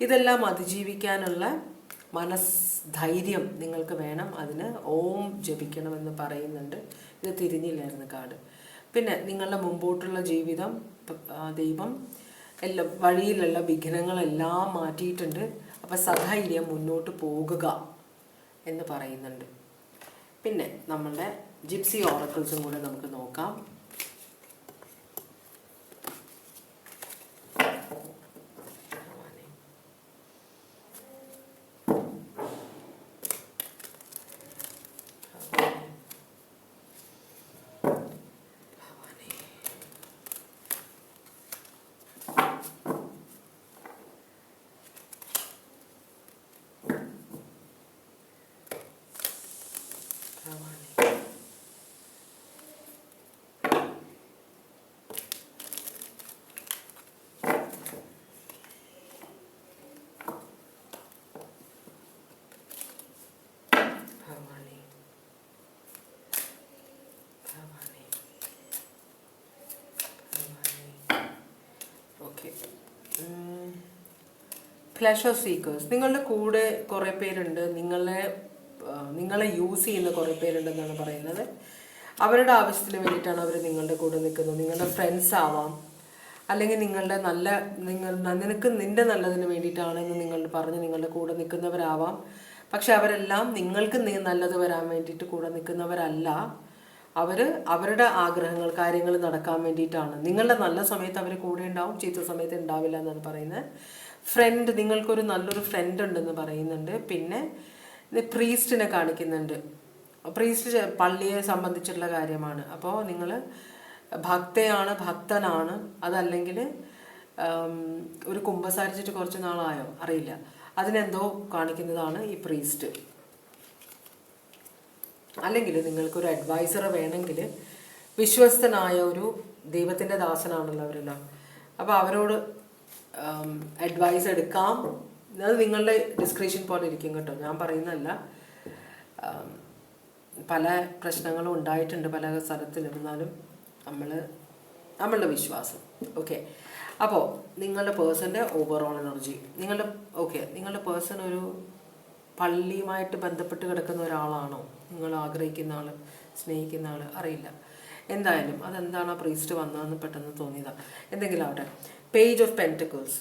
A: ഇതെല്ലാം അതിജീവിക്കാനുള്ള മനസ്ധൈര്യം നിങ്ങൾക്ക് വേണം. അതിന് ഓം ജപിക്കണമെന്ന് പറയുന്നുണ്ട്. ഇത് തിരിഞ്ഞില്ലായിരുന്നു കാർഡ്. പിന്നെ നിങ്ങളുടെ മുമ്പോട്ടുള്ള ജീവിതം ദൈവം വഴിയിലുള്ള വിഘ്നങ്ങളെല്ലാം മാറ്റിയിട്ടുണ്ട്. അപ്പം സധൈര്യം മുന്നോട്ട് പോകുക എന്ന് പറയുന്നുണ്ട്. പിന്നെ നമ്മളുടെ ജിപ്സി ഓറക്കിൾസും കൂടെ നമുക്ക് നോക്കാം. പ്ലഷർ സീക്കേഴ്സ്, നിങ്ങളുടെ കൂടെ കുറേ പേരുണ്ട്. നിങ്ങളെ നിങ്ങളെ യൂസ് ചെയ്യുന്ന കുറേ പേരുണ്ടെന്നാണ് പറയുന്നത്. അവരുടെ ആവശ്യത്തിന് വേണ്ടിയിട്ടാണ് അവർ നിങ്ങളുടെ കൂടെ നിൽക്കുന്നത്. നിങ്ങളുടെ ഫ്രണ്ട്സ് ആവാം, അല്ലെങ്കിൽ നിനക്ക് നിൻ്റെ നല്ലതിന് വേണ്ടിയിട്ടാണെന്ന് നിങ്ങൾ പറഞ്ഞ് നിങ്ങളുടെ കൂടെ നിൽക്കുന്നവരാവാം. പക്ഷെ അവരെല്ലാം നിങ്ങൾക്ക് നല്ലത് വരാൻ വേണ്ടിയിട്ട് കൂടെ നിൽക്കുന്നവരല്ല. അവരുടെ ആഗ്രഹങ്ങൾ, കാര്യങ്ങൾ നടക്കാൻ വേണ്ടിയിട്ടാണ്. നിങ്ങളുടെ നല്ല സമയത്ത് അവർ കൂടെ ഉണ്ടാവും, ചീത്ത സമയത്ത് ഉണ്ടാവില്ല എന്നാണ് പറയുന്നത്. ഫ്രണ്ട്, നിങ്ങൾക്കൊരു നല്ലൊരു ഫ്രണ്ട് ഉണ്ടെന്ന് പറയുന്നുണ്ട്. പിന്നെ പ്രീസ്റ്റിനെ കാണിക്കുന്നുണ്ട്. പ്രീസ്റ്റ് പള്ളിയെ സംബന്ധിച്ചുള്ള കാര്യമാണ്. അപ്പോൾ നിങ്ങൾ ഭക്തനാണ്, അതല്ലെങ്കിൽ ഒരു കുമ്പസാരിച്ചിട്ട് കുറച്ച് നാളായോ അറിയില്ല, അതിനെന്തോ കാണിക്കുന്നതാണ് ഈ പ്രീസ്റ്റ്. അല്ലെങ്കിൽ നിങ്ങൾക്കൊരു അഡ്വൈസറെ വേണമെങ്കിൽ വിശ്വസ്തനായ ഒരു ദൈവത്തിൻ്റെ ദാസനാണല്ലോ അവരെല്ലാം. അപ്പോൾ അവരോട് അഡ്വൈസ് എടുക്കാം. അത് നിങ്ങളുടെ ഡിസ്ക്രിപ്ഷൻ പോലെ ഇരിക്കും കേട്ടോ, ഞാൻ പറയുന്നതല്ല. പല പ്രശ്നങ്ങളും ഉണ്ടായിട്ടുണ്ട് പല സ്ഥലത്തിലും, എന്നാലും നമ്മളുടെ വിശ്വാസം. ഓക്കെ, അപ്പോൾ നിങ്ങളുടെ പേഴ്സൻ്റെ ഓവറോൾ എനർജി, നിങ്ങളുടെ പേഴ്സൺ ഒരു പള്ളിയുമായിട്ട് ബന്ധപ്പെട്ട് കിടക്കുന്ന ഒരാളാണോ, നിങ്ങൾ ആഗ്രഹിക്കുന്ന ആൾ, സ്നേഹിക്കുന്ന ആൾ, അറിയില്ല. എന്തായാലും അതെന്താണ് ആ പ്രീസ്റ്റ് വന്നതെന്ന് പെട്ടെന്ന് തോന്നിയതാണ്. എന്തെങ്കിലും ആവട്ടെ. Page of pentacles.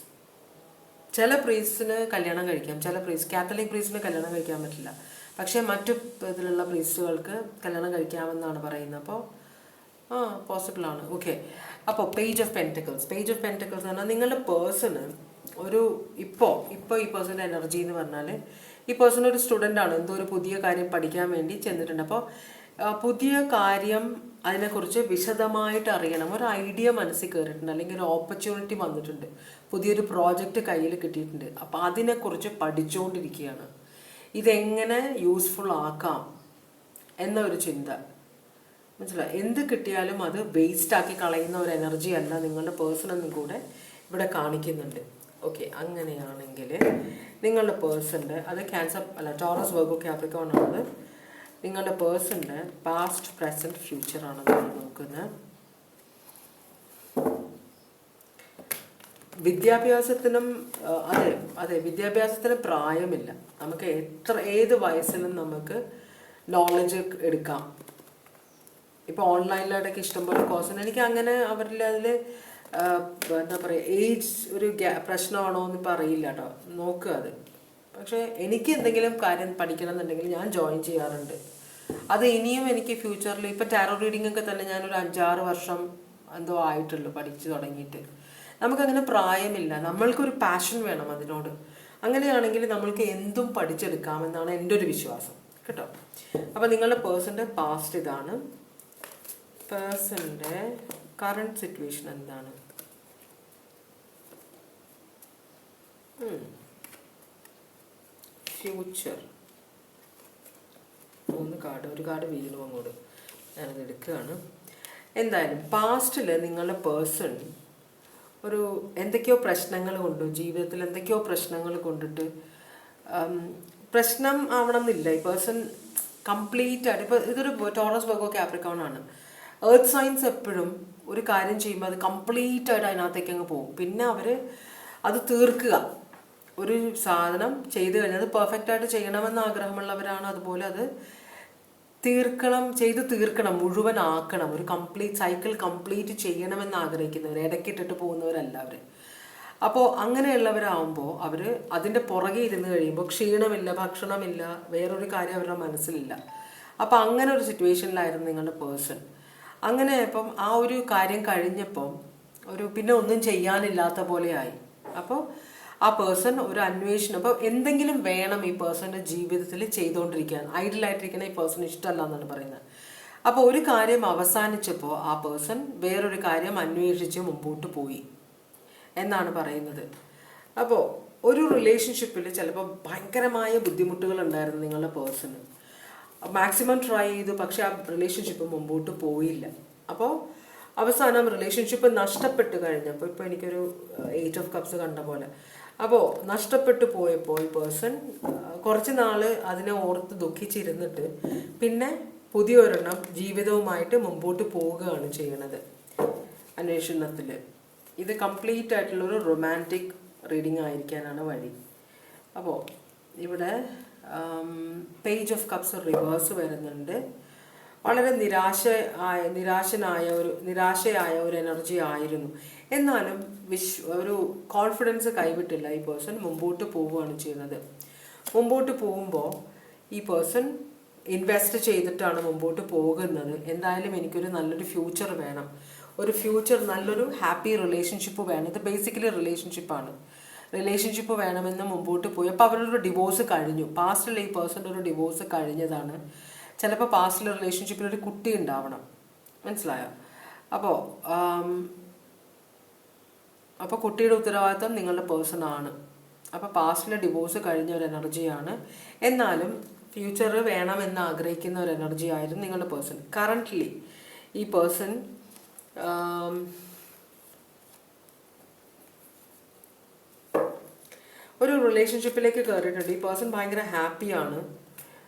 A: ചില പ്രീസ്റ്റിന് കല്യാണം കഴിക്കാം, കാത്തലിക് പ്രീസ്റ്റിന് കല്യാണം കഴിക്കാൻ പറ്റില്ല. പക്ഷേ മറ്റു ഇതിലുള്ള പ്രീസ്റ്റുകൾക്ക് കല്യാണം കഴിക്കാമെന്നാണ് പറയുന്നത്. അപ്പോൾ പോസിബിളാണ്. ഓക്കെ, അപ്പോൾ പേജ് ഓഫ് പെൻറ്റക്കിൾസ് എന്ന് പറഞ്ഞാൽ നിങ്ങളുടെ പേഴ്സണ് ഇപ്പോൾ ഈ പേഴ്സൻ്റെ എനർജി എന്ന് പറഞ്ഞാൽ, ഈ പേഴ്സൺ ഒരു സ്റ്റുഡൻ്റ് ആണ്, എന്തോ ഒരു പുതിയ കാര്യം പഠിക്കാൻ വേണ്ടി ചെന്നിട്ടുണ്ട്. അപ്പോൾ പുതിയ കാര്യം, അതിനെക്കുറിച്ച് വിശദമായിട്ട് അറിയണം. ഒരു ഐഡിയ മനസ്സിൽ കയറിയിട്ടുണ്ട്, അല്ലെങ്കിൽ ഒരു ഓപ്പർച്യൂണിറ്റി വന്നിട്ടുണ്ട്, പുതിയൊരു പ്രോജക്റ്റ് കയ്യിൽ കിട്ടിയിട്ടുണ്ട്. അപ്പോൾ അതിനെക്കുറിച്ച് പഠിച്ചുകൊണ്ടിരിക്കുകയാണ്. ഇതെങ്ങനെ യൂസ്ഫുൾ ആക്കാം എന്നൊരു ചിന്ത. മനസ്സിലായി? എന്ത് കിട്ടിയാലും അത് വേസ്റ്റ് ആക്കി കളയുന്ന ഒരു എനർജി അല്ല നിങ്ങളുടെ പേഴ്സണെന്നും കൂടെ ഇവിടെ കാണിക്കുന്നുണ്ട്. ഓക്കെ, അങ്ങനെയാണെങ്കിൽ നിങ്ങളുടെ പേഴ്സൻ്റെ, അത് ടോറസ് വെർഗോ കാപ്രിക്കോൺ ആണ്. നിങ്ങളുടെ പേഴ്സൻ്റെ പാസ്റ്റ്, പ്രസൻറ്റ്, ഫ്യൂച്ചറാണ് നമ്മൾ നോക്കുന്നത്. വിദ്യാഭ്യാസത്തിനും വിദ്യാഭ്യാസത്തിന് പ്രായമില്ല. നമുക്ക് ഏത് വയസ്സിലും നമുക്ക് നോളജ് എടുക്കാം. ഇപ്പോൾ ഓൺലൈനിലായിട്ടൊക്കെ ഇഷ്ടംപോലെ കോഴ്സ്. എനിക്ക് അങ്ങനെ അവരിൽ അതിൽ എന്താ പറയുക, ഏജ് ഒരു പ്രശ്നമാണോ എന്ന് ഇപ്പോൾ അറിയില്ല കേട്ടോ, നോക്കുക അത്. പക്ഷേ എനിക്ക് എന്തെങ്കിലും കാര്യം പഠിക്കണം എന്നുണ്ടെങ്കിൽ ഞാൻ ജോയിൻ ചെയ്യാറുണ്ട്. അത് ഇനിയും എനിക്ക് ഫ്യൂച്ചറിൽ, ഇപ്പോൾ ടാരോ റീഡിംഗ് ഒക്കെ തന്നെ ഞാനൊരു 5-6 വർഷം എന്തോ ആയിട്ടുള്ളൂ പഠിച്ചു തുടങ്ങിയിട്ട്. നമുക്കങ്ങനെ പ്രായമില്ല, നമ്മൾക്കൊരു പാഷൻ വേണം അതിനോട്. അങ്ങനെയാണെങ്കിൽ നമ്മൾക്ക് എന്തും പഠിച്ചെടുക്കാമെന്നാണ് എൻ്റെ ഒരു വിശ്വാസം കേട്ടോ. അപ്പോൾ നിങ്ങളുടെ പേഴ്സൻ്റെ പാസ്റ്റ് ഇതാണ്. പേഴ്സൻ്റെ കറണ്ട് സിറ്റുവേഷൻ എന്താണ്? ഫ്യൂച്ചർ. 3 കാർഡ്, ഒരു കാർഡ് വീണ്ടും അങ്ങോട്ട് ഞാനത് എടുക്കുകയാണ്. എന്തായാലും പാസ്റ്റിൽ നിങ്ങളുടെ പേഴ്സൺ എന്തൊക്കെയോ പ്രശ്നങ്ങൾ കൊണ്ട്, ജീവിതത്തിൽ എന്തൊക്കെയോ പ്രശ്നങ്ങൾ കൊണ്ടിട്ട്, പ്രശ്നം ആവണമെന്നില്ല ഈ പേഴ്സൺ കംപ്ലീറ്റ് ആയിട്ട്. ഇപ്പോൾ ഇതൊരു ടോറസ് വെർഗോ കാപ്രിക്കോൺ ആണ്. എർത്ത് സൈൻസ് എപ്പോഴും ഒരു കാര്യം ചെയ്യുമ്പോൾ അത് കംപ്ലീറ്റ് ആയിട്ട് അതിനകത്തേക്ക് അങ്ങ് പോകും. പിന്നെ അവർ അത് തീർക്കുക. ഒരു സാധനം ചെയ്തു കഴിഞ്ഞാൽ അത് പെർഫെക്റ്റ് ആയിട്ട് ചെയ്യണമെന്ന് ആഗ്രഹമുള്ളവരാണ്. അതുപോലെ അത് ചെയ്ത് തീർക്കണം, മുഴുവനാക്കണം, ഒരു സൈക്കിൾ കംപ്ലീറ്റ് ചെയ്യണമെന്ന് ആഗ്രഹിക്കുന്നവർ, ഇടയ്ക്കിട്ടിട്ട് പോകുന്നവരല്ല അവർ. അപ്പോൾ അങ്ങനെയുള്ളവരാകുമ്പോൾ അവർ അതിൻ്റെ പുറകെ ഇരുന്ന് കഴിയുമ്പോൾ ക്ഷീണമില്ല, ഭക്ഷണമില്ല, വേറൊരു കാര്യം അവരുടെ മനസ്സിലില്ല. അപ്പോൾ അങ്ങനെ ഒരു സിറ്റുവേഷനിലായിരുന്നു നിങ്ങളുടെ പേഴ്സൺ. അങ്ങനെ ഇപ്പം ആ ഒരു കാര്യം കഴിഞ്ഞപ്പം പിന്നെ ഒന്നും ചെയ്യാനില്ലാത്ത പോലെയായി. അപ്പോൾ ആ പേഴ്സൺ ഒരു അന്വേഷണം, അപ്പോൾ എന്തെങ്കിലും വേണം ഈ പേഴ്സൻ്റെ ജീവിതത്തിൽ ചെയ്തുകൊണ്ടിരിക്കാൻ. ഐഡിയലായിട്ടിരിക്കുന്ന ഈ പേഴ്സൺ ഇഷ്ടമല്ല എന്നാണ് പറയുന്നത്. അപ്പോൾ ഒരു കാര്യം അവസാനിച്ചപ്പോൾ ആ പേഴ്സൺ വേറൊരു കാര്യം അന്വേഷിച്ച് മുമ്പോട്ട് പോയി എന്നാണ് പറയുന്നത്. അപ്പോൾ ഒരു റിലേഷൻഷിപ്പിൽ ചിലപ്പോൾ ഭയങ്കരമായ ബുദ്ധിമുട്ടുകൾ ഉണ്ടായിരുന്നു നിങ്ങളുടെ പേഴ്സണ്. മാക്സിമം ട്രൈ ചെയ്തു, പക്ഷെ ആ റിലേഷൻഷിപ്പ് മുമ്പോട്ട് പോയില്ല. അപ്പോൾ അവസാനം റിലേഷൻഷിപ്പ് നഷ്ടപ്പെട്ട് കഴിഞ്ഞപ്പോൾ, ഇപ്പോൾ എനിക്കൊരു 8 ഓഫ് കപ്സ് കണ്ട പോലെ, അപ്പോൾ നഷ്ടപ്പെട്ടു പോയപ്പോൾ ഈ പേഴ്സൺ കുറച്ച് നാൾ അതിനെ ഓർത്ത് ദുഃഖിച്ചിരുന്നിട്ട് പിന്നെ പുതിയൊരെണ്ണം ജീവിതവുമായിട്ട് മുമ്പോട്ട് പോവുകയാണ് ചെയ്യണത് അന്വേഷണത്തിൽ. ഇത് കംപ്ലീറ്റ് ആയിട്ടുള്ളൊരു റൊമാൻറ്റിക് റീഡിങ് ആയിരിക്കാനാണ് വഴി. അപ്പോൾ ഇവിടെ പേജ് ഓഫ് കപ്സ് റിവേഴ്സ് വരുന്നുണ്ട്. വളരെ നിരാശയായ ഒരു എനർജി ആയിരുന്നു. എന്നാലും ഒരു കോൺഫിഡൻസ് കൈവിട്ടില്ല. ഈ പേഴ്സൺ മുമ്പോട്ട് പോവുകയാണ് ചെയ്യുന്നത്. മുമ്പോട്ട് പോകുമ്പോൾ ഈ പേഴ്സൺ ഇൻവെസ്റ്റ് ചെയ്തിട്ടാണ് മുമ്പോട്ട് പോകുന്നത്. എന്തായാലും എനിക്കൊരു നല്ലൊരു ഫ്യൂച്ചർ വേണം, ഒരു ഫ്യൂച്ചർ, നല്ലൊരു ഹാപ്പി റിലേഷൻഷിപ്പ് വേണം. ഇത് ബേസിക്കലി റിലേഷൻഷിപ്പ് വേണമെന്ന് മുമ്പോട്ട് പോയി. അപ്പോൾ അവരൊരു ഡിവോഴ്സ് കഴിഞ്ഞു. പാസ്റ്റിൽ ഈ പേഴ്സൻ്റെ ഒരു ഡിവോഴ്സ് കഴിഞ്ഞതാണ്. ചിലപ്പോൾ പാസ്റ്റിലെ റിലേഷൻഷിപ്പിൽ ഒരു കുട്ടി ഉണ്ടാവണം. മനസ്സിലായോ? അപ്പോൾ കുട്ടിയുടെ ഉത്തരവാദിത്വം നിങ്ങളുടെ പേഴ്സൺ ആണ്. അപ്പോൾ പാസ്റ്റിലെ ഡിവോഴ്സ് കഴിഞ്ഞ ഒരു എനർജിയാണ്. എന്നാലും ഫ്യൂച്ചർ വേണമെന്ന് ആഗ്രഹിക്കുന്ന ഒരു എനർജി ആയിരുന്നു നിങ്ങളുടെ പേഴ്സൺ. കറൻ്റ്ലി ഈ പേഴ്സൺ ഒരു റിലേഷൻഷിപ്പിലേക്ക് കയറിയിട്ടുണ്ട്. ഈ പേഴ്സൺ ഭയങ്കര ഹാപ്പിയാണ്.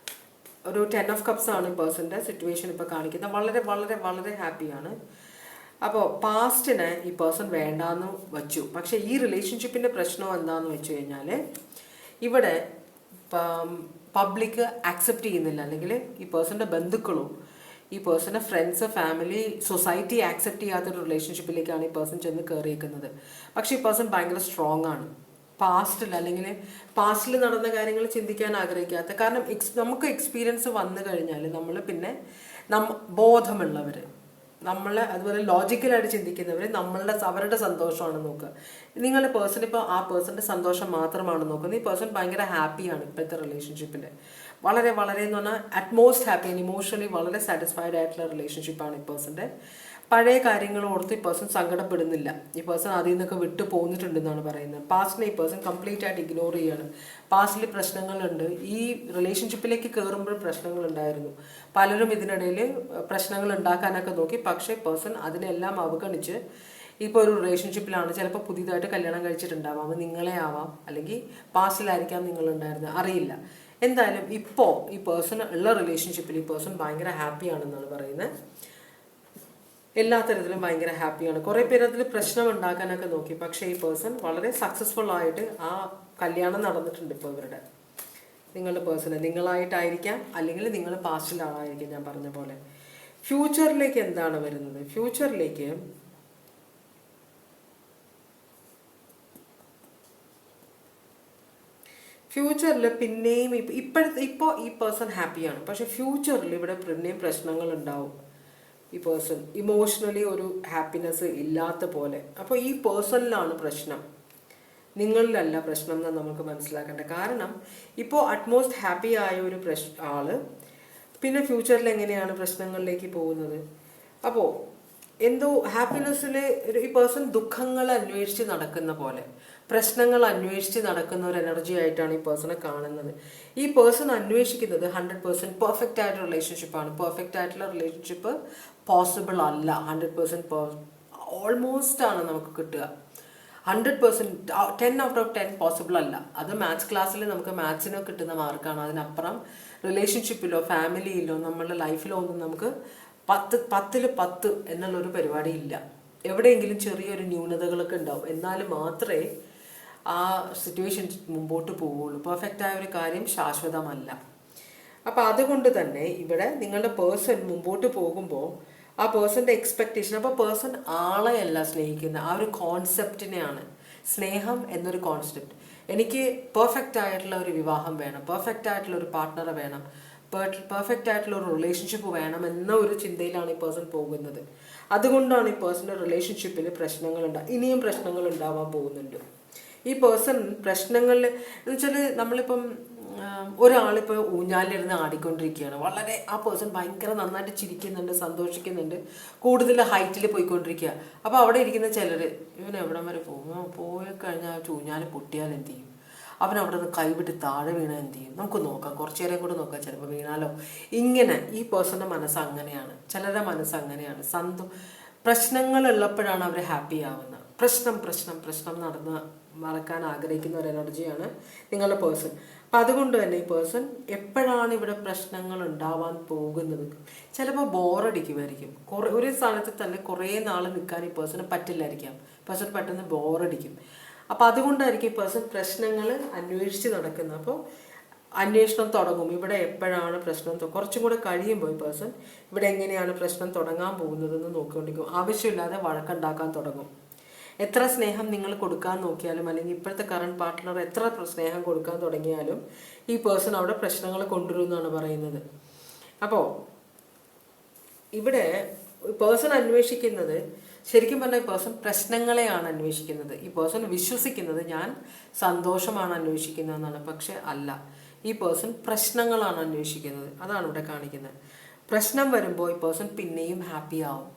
A: ഒരു 10 ഓഫ് കപ്സ് ആണ് ഈ പേഴ്സൻ്റെ സിറ്റുവേഷൻ ഇപ്പോൾ കാണിക്കുന്നത്. വളരെ വളരെ വളരെ ഹാപ്പിയാണ്. അപ്പോൾ പാസ്റ്റിനെ ഈ പേഴ്സൺ വേണ്ടാന്ന് വച്ചു. പക്ഷേ ഈ റിലേഷൻഷിപ്പിൻ്റെ പ്രശ്നം എന്താണെന്ന് വെച്ച് കഴിഞ്ഞാൽ ഇവിടെ പബ്ലിക് ആക്സെപ്റ്റ് ചെയ്യുന്നില്ല, അല്ലെങ്കിൽ ഈ പേഴ്സൻ്റെ ബന്ധുക്കളും ഈ പേഴ്സൻ്റെ ഫ്രണ്ട്സ്, ഫാമിലി, സൊസൈറ്റി ആക്സെപ്റ്റ് ചെയ്യാത്തൊരു റിലേഷൻഷിപ്പിലേക്കാണ് ഈ പേഴ്സൺ ചെന്ന് കയറിയിരിക്കുന്നത്. പക്ഷേ ഈ പേഴ്സൺ ഭയങ്കര സ്ട്രോങ് ആണ്. പാസ്റ്റിൽ നടന്ന കാര്യങ്ങൾ ചിന്തിക്കാൻ ആഗ്രഹിക്കാത്ത, കാരണം നമുക്ക് എക്സ്പീരിയൻസ് വന്നു കഴിഞ്ഞാൽ നമ്മൾ പിന്നെ ബോധമുള്ളവർ, അതുപോലെ ലോജിക്കലായിട്ട് ചിന്തിക്കുന്നവർ അവരുടെ സന്തോഷമാണ് നോക്കുക. നിങ്ങളുടെ പേഴ്സൺ ഇപ്പോൾ ആ പേഴ്സൻ്റെ സന്തോഷം മാത്രമാണ് നോക്കുന്നത്. ഈ പേഴ്സൺ ഭയങ്കര ഹാപ്പിയാണ് ഇപ്പോഴത്തെ റിലേഷൻഷിപ്പിൽ. വളരെ വളരെ എന്ന് പറഞ്ഞാൽ അറ്റ്മോസ്റ്റ് ഹാപ്പി ആൻഡ് ഇമോഷണലി വളരെ സാറ്റിസ്ഫൈഡ് ആയിട്ടുള്ള റിലേഷൻഷിപ്പാണ് ഈ പേഴ്സൻ്റെ. പഴയ കാര്യങ്ങൾ ഓർത്ത് ഈ പേഴ്സൺ സങ്കടപ്പെടുന്നില്ല. ഈ പേഴ്സൺ അതിൽ നിന്നൊക്കെ വിട്ടു പോന്നിട്ടുണ്ടെന്നാണ് പറയുന്നത്. പാസ്റ്റിനെ ഈ പേഴ്സൺ കംപ്ലീറ്റ് ആയിട്ട് ഇഗ്നോർ ചെയ്യാണ്. പാസ്റ്റിൽ പ്രശ്നങ്ങളുണ്ട്. ഈ റിലേഷൻഷിപ്പിലേക്ക് കയറുമ്പോൾ പ്രശ്നങ്ങളുണ്ടായിരുന്നു. പലരും ഇതിനിടയിൽ പ്രശ്നങ്ങൾ ഉണ്ടാക്കാനൊക്കെ നോക്കി. പക്ഷേ പേഴ്സൺ അതിനെല്ലാം അവഗണിച്ച് ഇപ്പോൾ ഒരു റിലേഷൻഷിപ്പിലാണ്. ചിലപ്പോൾ പുതിയതായിട്ട് കല്യാണം കഴിച്ചിട്ടുണ്ടാവാം, നിങ്ങളെ ആവാം, അല്ലെങ്കിൽ പാസ്റ്റിലായിരിക്കാം നിങ്ങളുണ്ടായിരുന്നത്, അറിയില്ല. എന്തായാലും ഇപ്പോൾ ഈ പേഴ്സൺ ഉള്ള റിലേഷൻഷിപ്പിൽ ഈ പേഴ്സൺ ഭയങ്കര ഹാപ്പിയാണെന്നാണ് പറയുന്നത്. എല്ലാ തരത്തിലും ഭയങ്കര ഹാപ്പിയാണ്. കുറേ പേര് അതിൽ പ്രശ്നം ഉണ്ടാക്കാനൊക്കെ നോക്കി. പക്ഷേ ഈ പേഴ്സൺ വളരെ സക്സസ്ഫുൾ ആയിട്ട് ആ കല്യാണം നടന്നിട്ടുണ്ട്. ഇപ്പോൾ ഇവരുടെ നിങ്ങളുടെ പേഴ്സണ് നിങ്ങളായിട്ടായിരിക്കാം, അല്ലെങ്കിൽ നിങ്ങൾ പാസ്റ്റിൽ ആളായിരിക്കും. ഞാൻ പറഞ്ഞ പോലെ ഫ്യൂച്ചറിലേക്ക് എന്താണ് വരുന്നത്? ഫ്യൂച്ചറിൽ പിന്നെയും ഇപ്പോൾ ഈ പേഴ്സൺ ഹാപ്പിയാണ്. പക്ഷെ ഫ്യൂച്ചറിൽ ഇവിടെ പിന്നെയും പ്രശ്നങ്ങൾ ഉണ്ടാവും. ഈ പേഴ്സൺ ഇമോഷണലി ഒരു ഹാപ്പിനെസ് ഇല്ലാത്ത പോലെ. അപ്പോൾ ഈ പേഴ്സണിലാണ് പ്രശ്നം, നിങ്ങളിലല്ല പ്രശ്നം എന്ന് നമുക്ക് മനസ്സിലാക്കേണ്ടത്. കാരണം ഇപ്പോൾ അറ്റ്മോസ്റ്റ് ഹാപ്പി ആയ ഒരു ആള് പിന്നെ ഫ്യൂച്ചറിൽ എങ്ങനെയാണ് പ്രശ്നങ്ങളിലേക്ക് പോകുന്നത്? അപ്പോൾ എന്തോ ഹാപ്പിനെസ്സിൽ ഈ പേഴ്സൺ ദുഃഖങ്ങൾ അന്വേഷിച്ച് നടക്കുന്ന പോലെ, പ്രശ്നങ്ങൾ അന്വേഷിച്ച് നടക്കുന്ന ഒരു എനർജി ആയിട്ടാണ് ഈ പേഴ്സണെ കാണുന്നത്. ഈ പേഴ്സൺ അന്വേഷിക്കുന്നത് 100% പെർഫെക്റ്റ് ആയിട്ടുള്ള റിലേഷൻഷിപ്പാണ്. പെർഫെക്റ്റ് ആയിട്ടുള്ള റിലേഷൻഷിപ്പ് പോസിബിൾ അല്ല. 100% ഓൾമോസ്റ്റ് ആണ് നമുക്ക് കിട്ടുക. 100% 10 ഔട്ട് ഓഫ് 10 പോസിബിൾ അല്ല. അത് മാത്സ് ക്ലാസ്സിൽ നമുക്ക് മാത്സിനോ കിട്ടുന്ന മാർക്കാണ്. അതിനപ്പുറം റിലേഷൻഷിപ്പിലോ ഫാമിലിയിലോ നമ്മളുടെ ലൈഫിലോ ഒന്നും നമുക്ക് 10 എന്നുള്ളൊരു പരിപാടി ഇല്ല. എവിടെയെങ്കിലും ചെറിയൊരു ന്യൂനതകളൊക്കെ ഉണ്ടാവും. എന്നാലും മാത്രമേ ആ സിറ്റുവേഷൻ മുമ്പോട്ട് പോവുള്ളൂ. പെർഫെക്റ്റായ ഒരു കാര്യം ശാശ്വതമല്ല. അപ്പോൾ അതുകൊണ്ട് തന്നെ ഇവിടെ നിങ്ങളുടെ പേഴ്സൺ മുമ്പോട്ട് പോകുമ്പോൾ ആ പേഴ്സൻ്റെ എക്സ്പെക്റ്റേഷൻ, അപ്പോൾ പേഴ്സൺ ആളെയല്ല സ്നേഹിക്കുന്നത്, ആ ഒരു കോൺസെപ്റ്റിനെയാണ്. സ്നേഹം എന്നൊരു കോൺസെപ്റ്റ്. എനിക്ക് പെർഫെക്റ്റ് ആയിട്ടുള്ള ഒരു വിവാഹം വേണം, പെർഫെക്റ്റ് ആയിട്ടുള്ള ഒരു പാർട്ട്ണറെ വേണം, പെർഫെക്റ്റ് ആയിട്ടുള്ള ഒരു റിലേഷൻഷിപ്പ് വേണം എന്ന ഒരു ചിന്തയിലാണ് ഈ പേഴ്സൺ പോകുന്നത്. അതുകൊണ്ടാണ് ഈ പേഴ്സൻ്റെ റിലേഷൻഷിപ്പിൽ ഇനിയും പ്രശ്നങ്ങൾ ഉണ്ടാവാൻ പോകുന്നുണ്ട്. ഈ പേഴ്സൺ പ്രശ്നങ്ങളിൽ എന്ന് വെച്ചാൽ നമ്മളിപ്പം ഒരാളിപ്പോൾ ഊഞ്ഞാലിരുന്ന് ആടിക്കൊണ്ടിരിക്കുകയാണ്. വളരെ ആ പേഴ്സൺ ഭയങ്കര നന്നായിട്ട് ചിരിക്കുന്നുണ്ട്, സന്തോഷിക്കുന്നുണ്ട്, കൂടുതൽ ഹൈറ്റിൽ പോയിക്കൊണ്ടിരിക്കുക. അപ്പോൾ അവിടെ ഇരിക്കുന്ന ചിലർ ഇവൻ എവിടം വരെ പോയി കഴിഞ്ഞാൽ ഊഞ്ഞാൽ പൊട്ടിയാൽ എന്ത് ചെയ്യും, അവൻ അവിടെ നിന്ന് കൈവിട്ട് താഴെ വീണാൽ എന്ത് ചെയ്യും, നമുക്ക് നോക്കാം, കുറച്ചു നേരം കൂടെ നോക്കാം, ചിലപ്പോൾ വീണാലോ. ഇങ്ങനെ ഈ പേഴ്സൻ്റെ മനസ്സ് അങ്ങനെയാണ്. ചിലരുടെ മനസ്സ് അങ്ങനെയാണ്. പ്രശ്നങ്ങളുള്ളപ്പോഴാണ് അവർ ഹാപ്പി ആവുന്നത്. പ്രശ്നം നടക്കാൻ ആഗ്രഹിക്കുന്ന ഒരു എനർജിയാണ് നിങ്ങളുടെ പേഴ്സൺ. അപ്പം അതുകൊണ്ട് തന്നെ ഈ പേഴ്സൺ എപ്പോഴാണ് ഇവിടെ പ്രശ്നങ്ങൾ ഉണ്ടാവാൻ പോകുന്നത്? ചിലപ്പോൾ ബോറടിക്കുമായിരിക്കും. ഒരു സ്ഥലത്ത് തന്നെ കുറേ നാൾ നിൽക്കാൻ ഈ പേഴ്സണ് പറ്റില്ലായിരിക്കാം. പേഴ്സൺ പെട്ടെന്ന് ബോറടിക്കും. അപ്പം അതുകൊണ്ടായിരിക്കും ഈ പേഴ്സൺ പ്രശ്നങ്ങൾ അന്വേഷിച്ച് നടക്കുന്നത്. അപ്പോൾ അന്വേഷണം തുടങ്ങും. ഇവിടെ എപ്പോഴാണ് പ്രശ്നം, കുറച്ചും കൂടെ കഴിയുമ്പോൾ ഈ പേഴ്സൺ ഇവിടെ എങ്ങനെയാണ് പ്രശ്നം തുടങ്ങാൻ പോകുന്നതെന്ന് നോക്കിക്കൊണ്ടിരിക്കും. ആവശ്യമില്ലാതെ വഴക്കുണ്ടാക്കാൻ തുടങ്ങും. എത്ര സ്നേഹം നിങ്ങൾ കൊടുക്കാൻ നോക്കിയാലും, അല്ലെങ്കിൽ ഇപ്പോഴത്തെ കറണ്ട് പാർട്ട്ണർ എത്ര സ്നേഹം കൊടുക്കാൻ തുടങ്ങിയാലും ഈ പേഴ്സൺ അവിടെ പ്രശ്നങ്ങൾ കൊണ്ടുവരുമെന്നാണ് പറയുന്നത്. അപ്പോൾ ഇവിടെ പേഴ്സൺ അന്വേഷിക്കുന്നത്, ശരിക്കും പറഞ്ഞാൽ ഈ പേഴ്സൺ പ്രശ്നങ്ങളെയാണ് അന്വേഷിക്കുന്നത്. ഈ പേഴ്സൺ വിശ്വസിക്കുന്നത് ഞാൻ സന്തോഷമാണ് അന്വേഷിക്കുന്നതെന്നാണ്. പക്ഷെ അല്ല, ഈ പേഴ്സൺ പ്രശ്നങ്ങളാണ് അന്വേഷിക്കുന്നത്. അതാണ് ഇവിടെ കാണിക്കുന്നത്. പ്രശ്നം വരുമ്പോൾ ഈ പേഴ്സൺ പിന്നെയും ഹാപ്പി ആവും.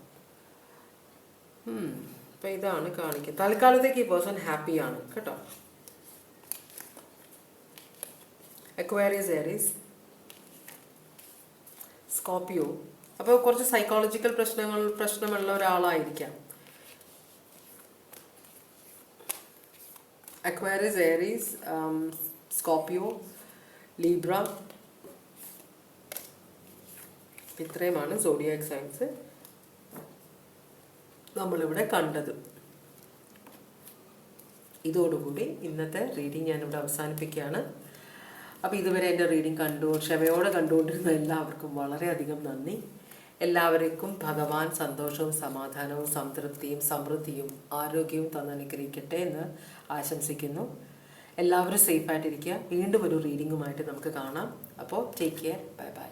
A: അപ്പം ഇതാണ് കാണിക്കുന്നത്. തൽക്കാലത്തേക്ക് ഈ പേഴ്സൺ ഹാപ്പിയാണ് കേട്ടോ. Aquarius, Aries, Scorpio. അപ്പോൾ കുറച്ച് സൈക്കോളജിക്കൽ പ്രശ്നമുള്ള ഒരാളായിരിക്കാം. Aquarius, Aries, Scorpio, Libra. ഇത്രയുമാണ് സോഡിയാക് സൈൻസ് നമ്മളിവിടെ കണ്ടത്. ഇതോടുകൂടി ഇന്നത്തെ റീഡിങ് ഞാനിവിടെ അവസാനിപ്പിക്കുകയാണ്. അപ്പോൾ ഇതുവരെ എൻ്റെ റീഡിങ് ക്ഷമയോടെ കണ്ടുകൊണ്ടിരുന്ന എല്ലാവർക്കും വളരെയധികം നന്ദി. എല്ലാവർക്കും ഭഗവാൻ സന്തോഷവും സമാധാനവും സംതൃപ്തിയും സമൃദ്ധിയും ആരോഗ്യവും തന്നനുഗ്രഹിക്കട്ടെ എന്ന് ആശംസിക്കുന്നു. എല്ലാവരും സേഫായിട്ടിരിക്കുക. വീണ്ടും ഒരു റീഡിങ്ങുമായിട്ട് നമുക്ക് കാണാം. അപ്പോൾ ടേക്ക് കെയർ. Bye bye.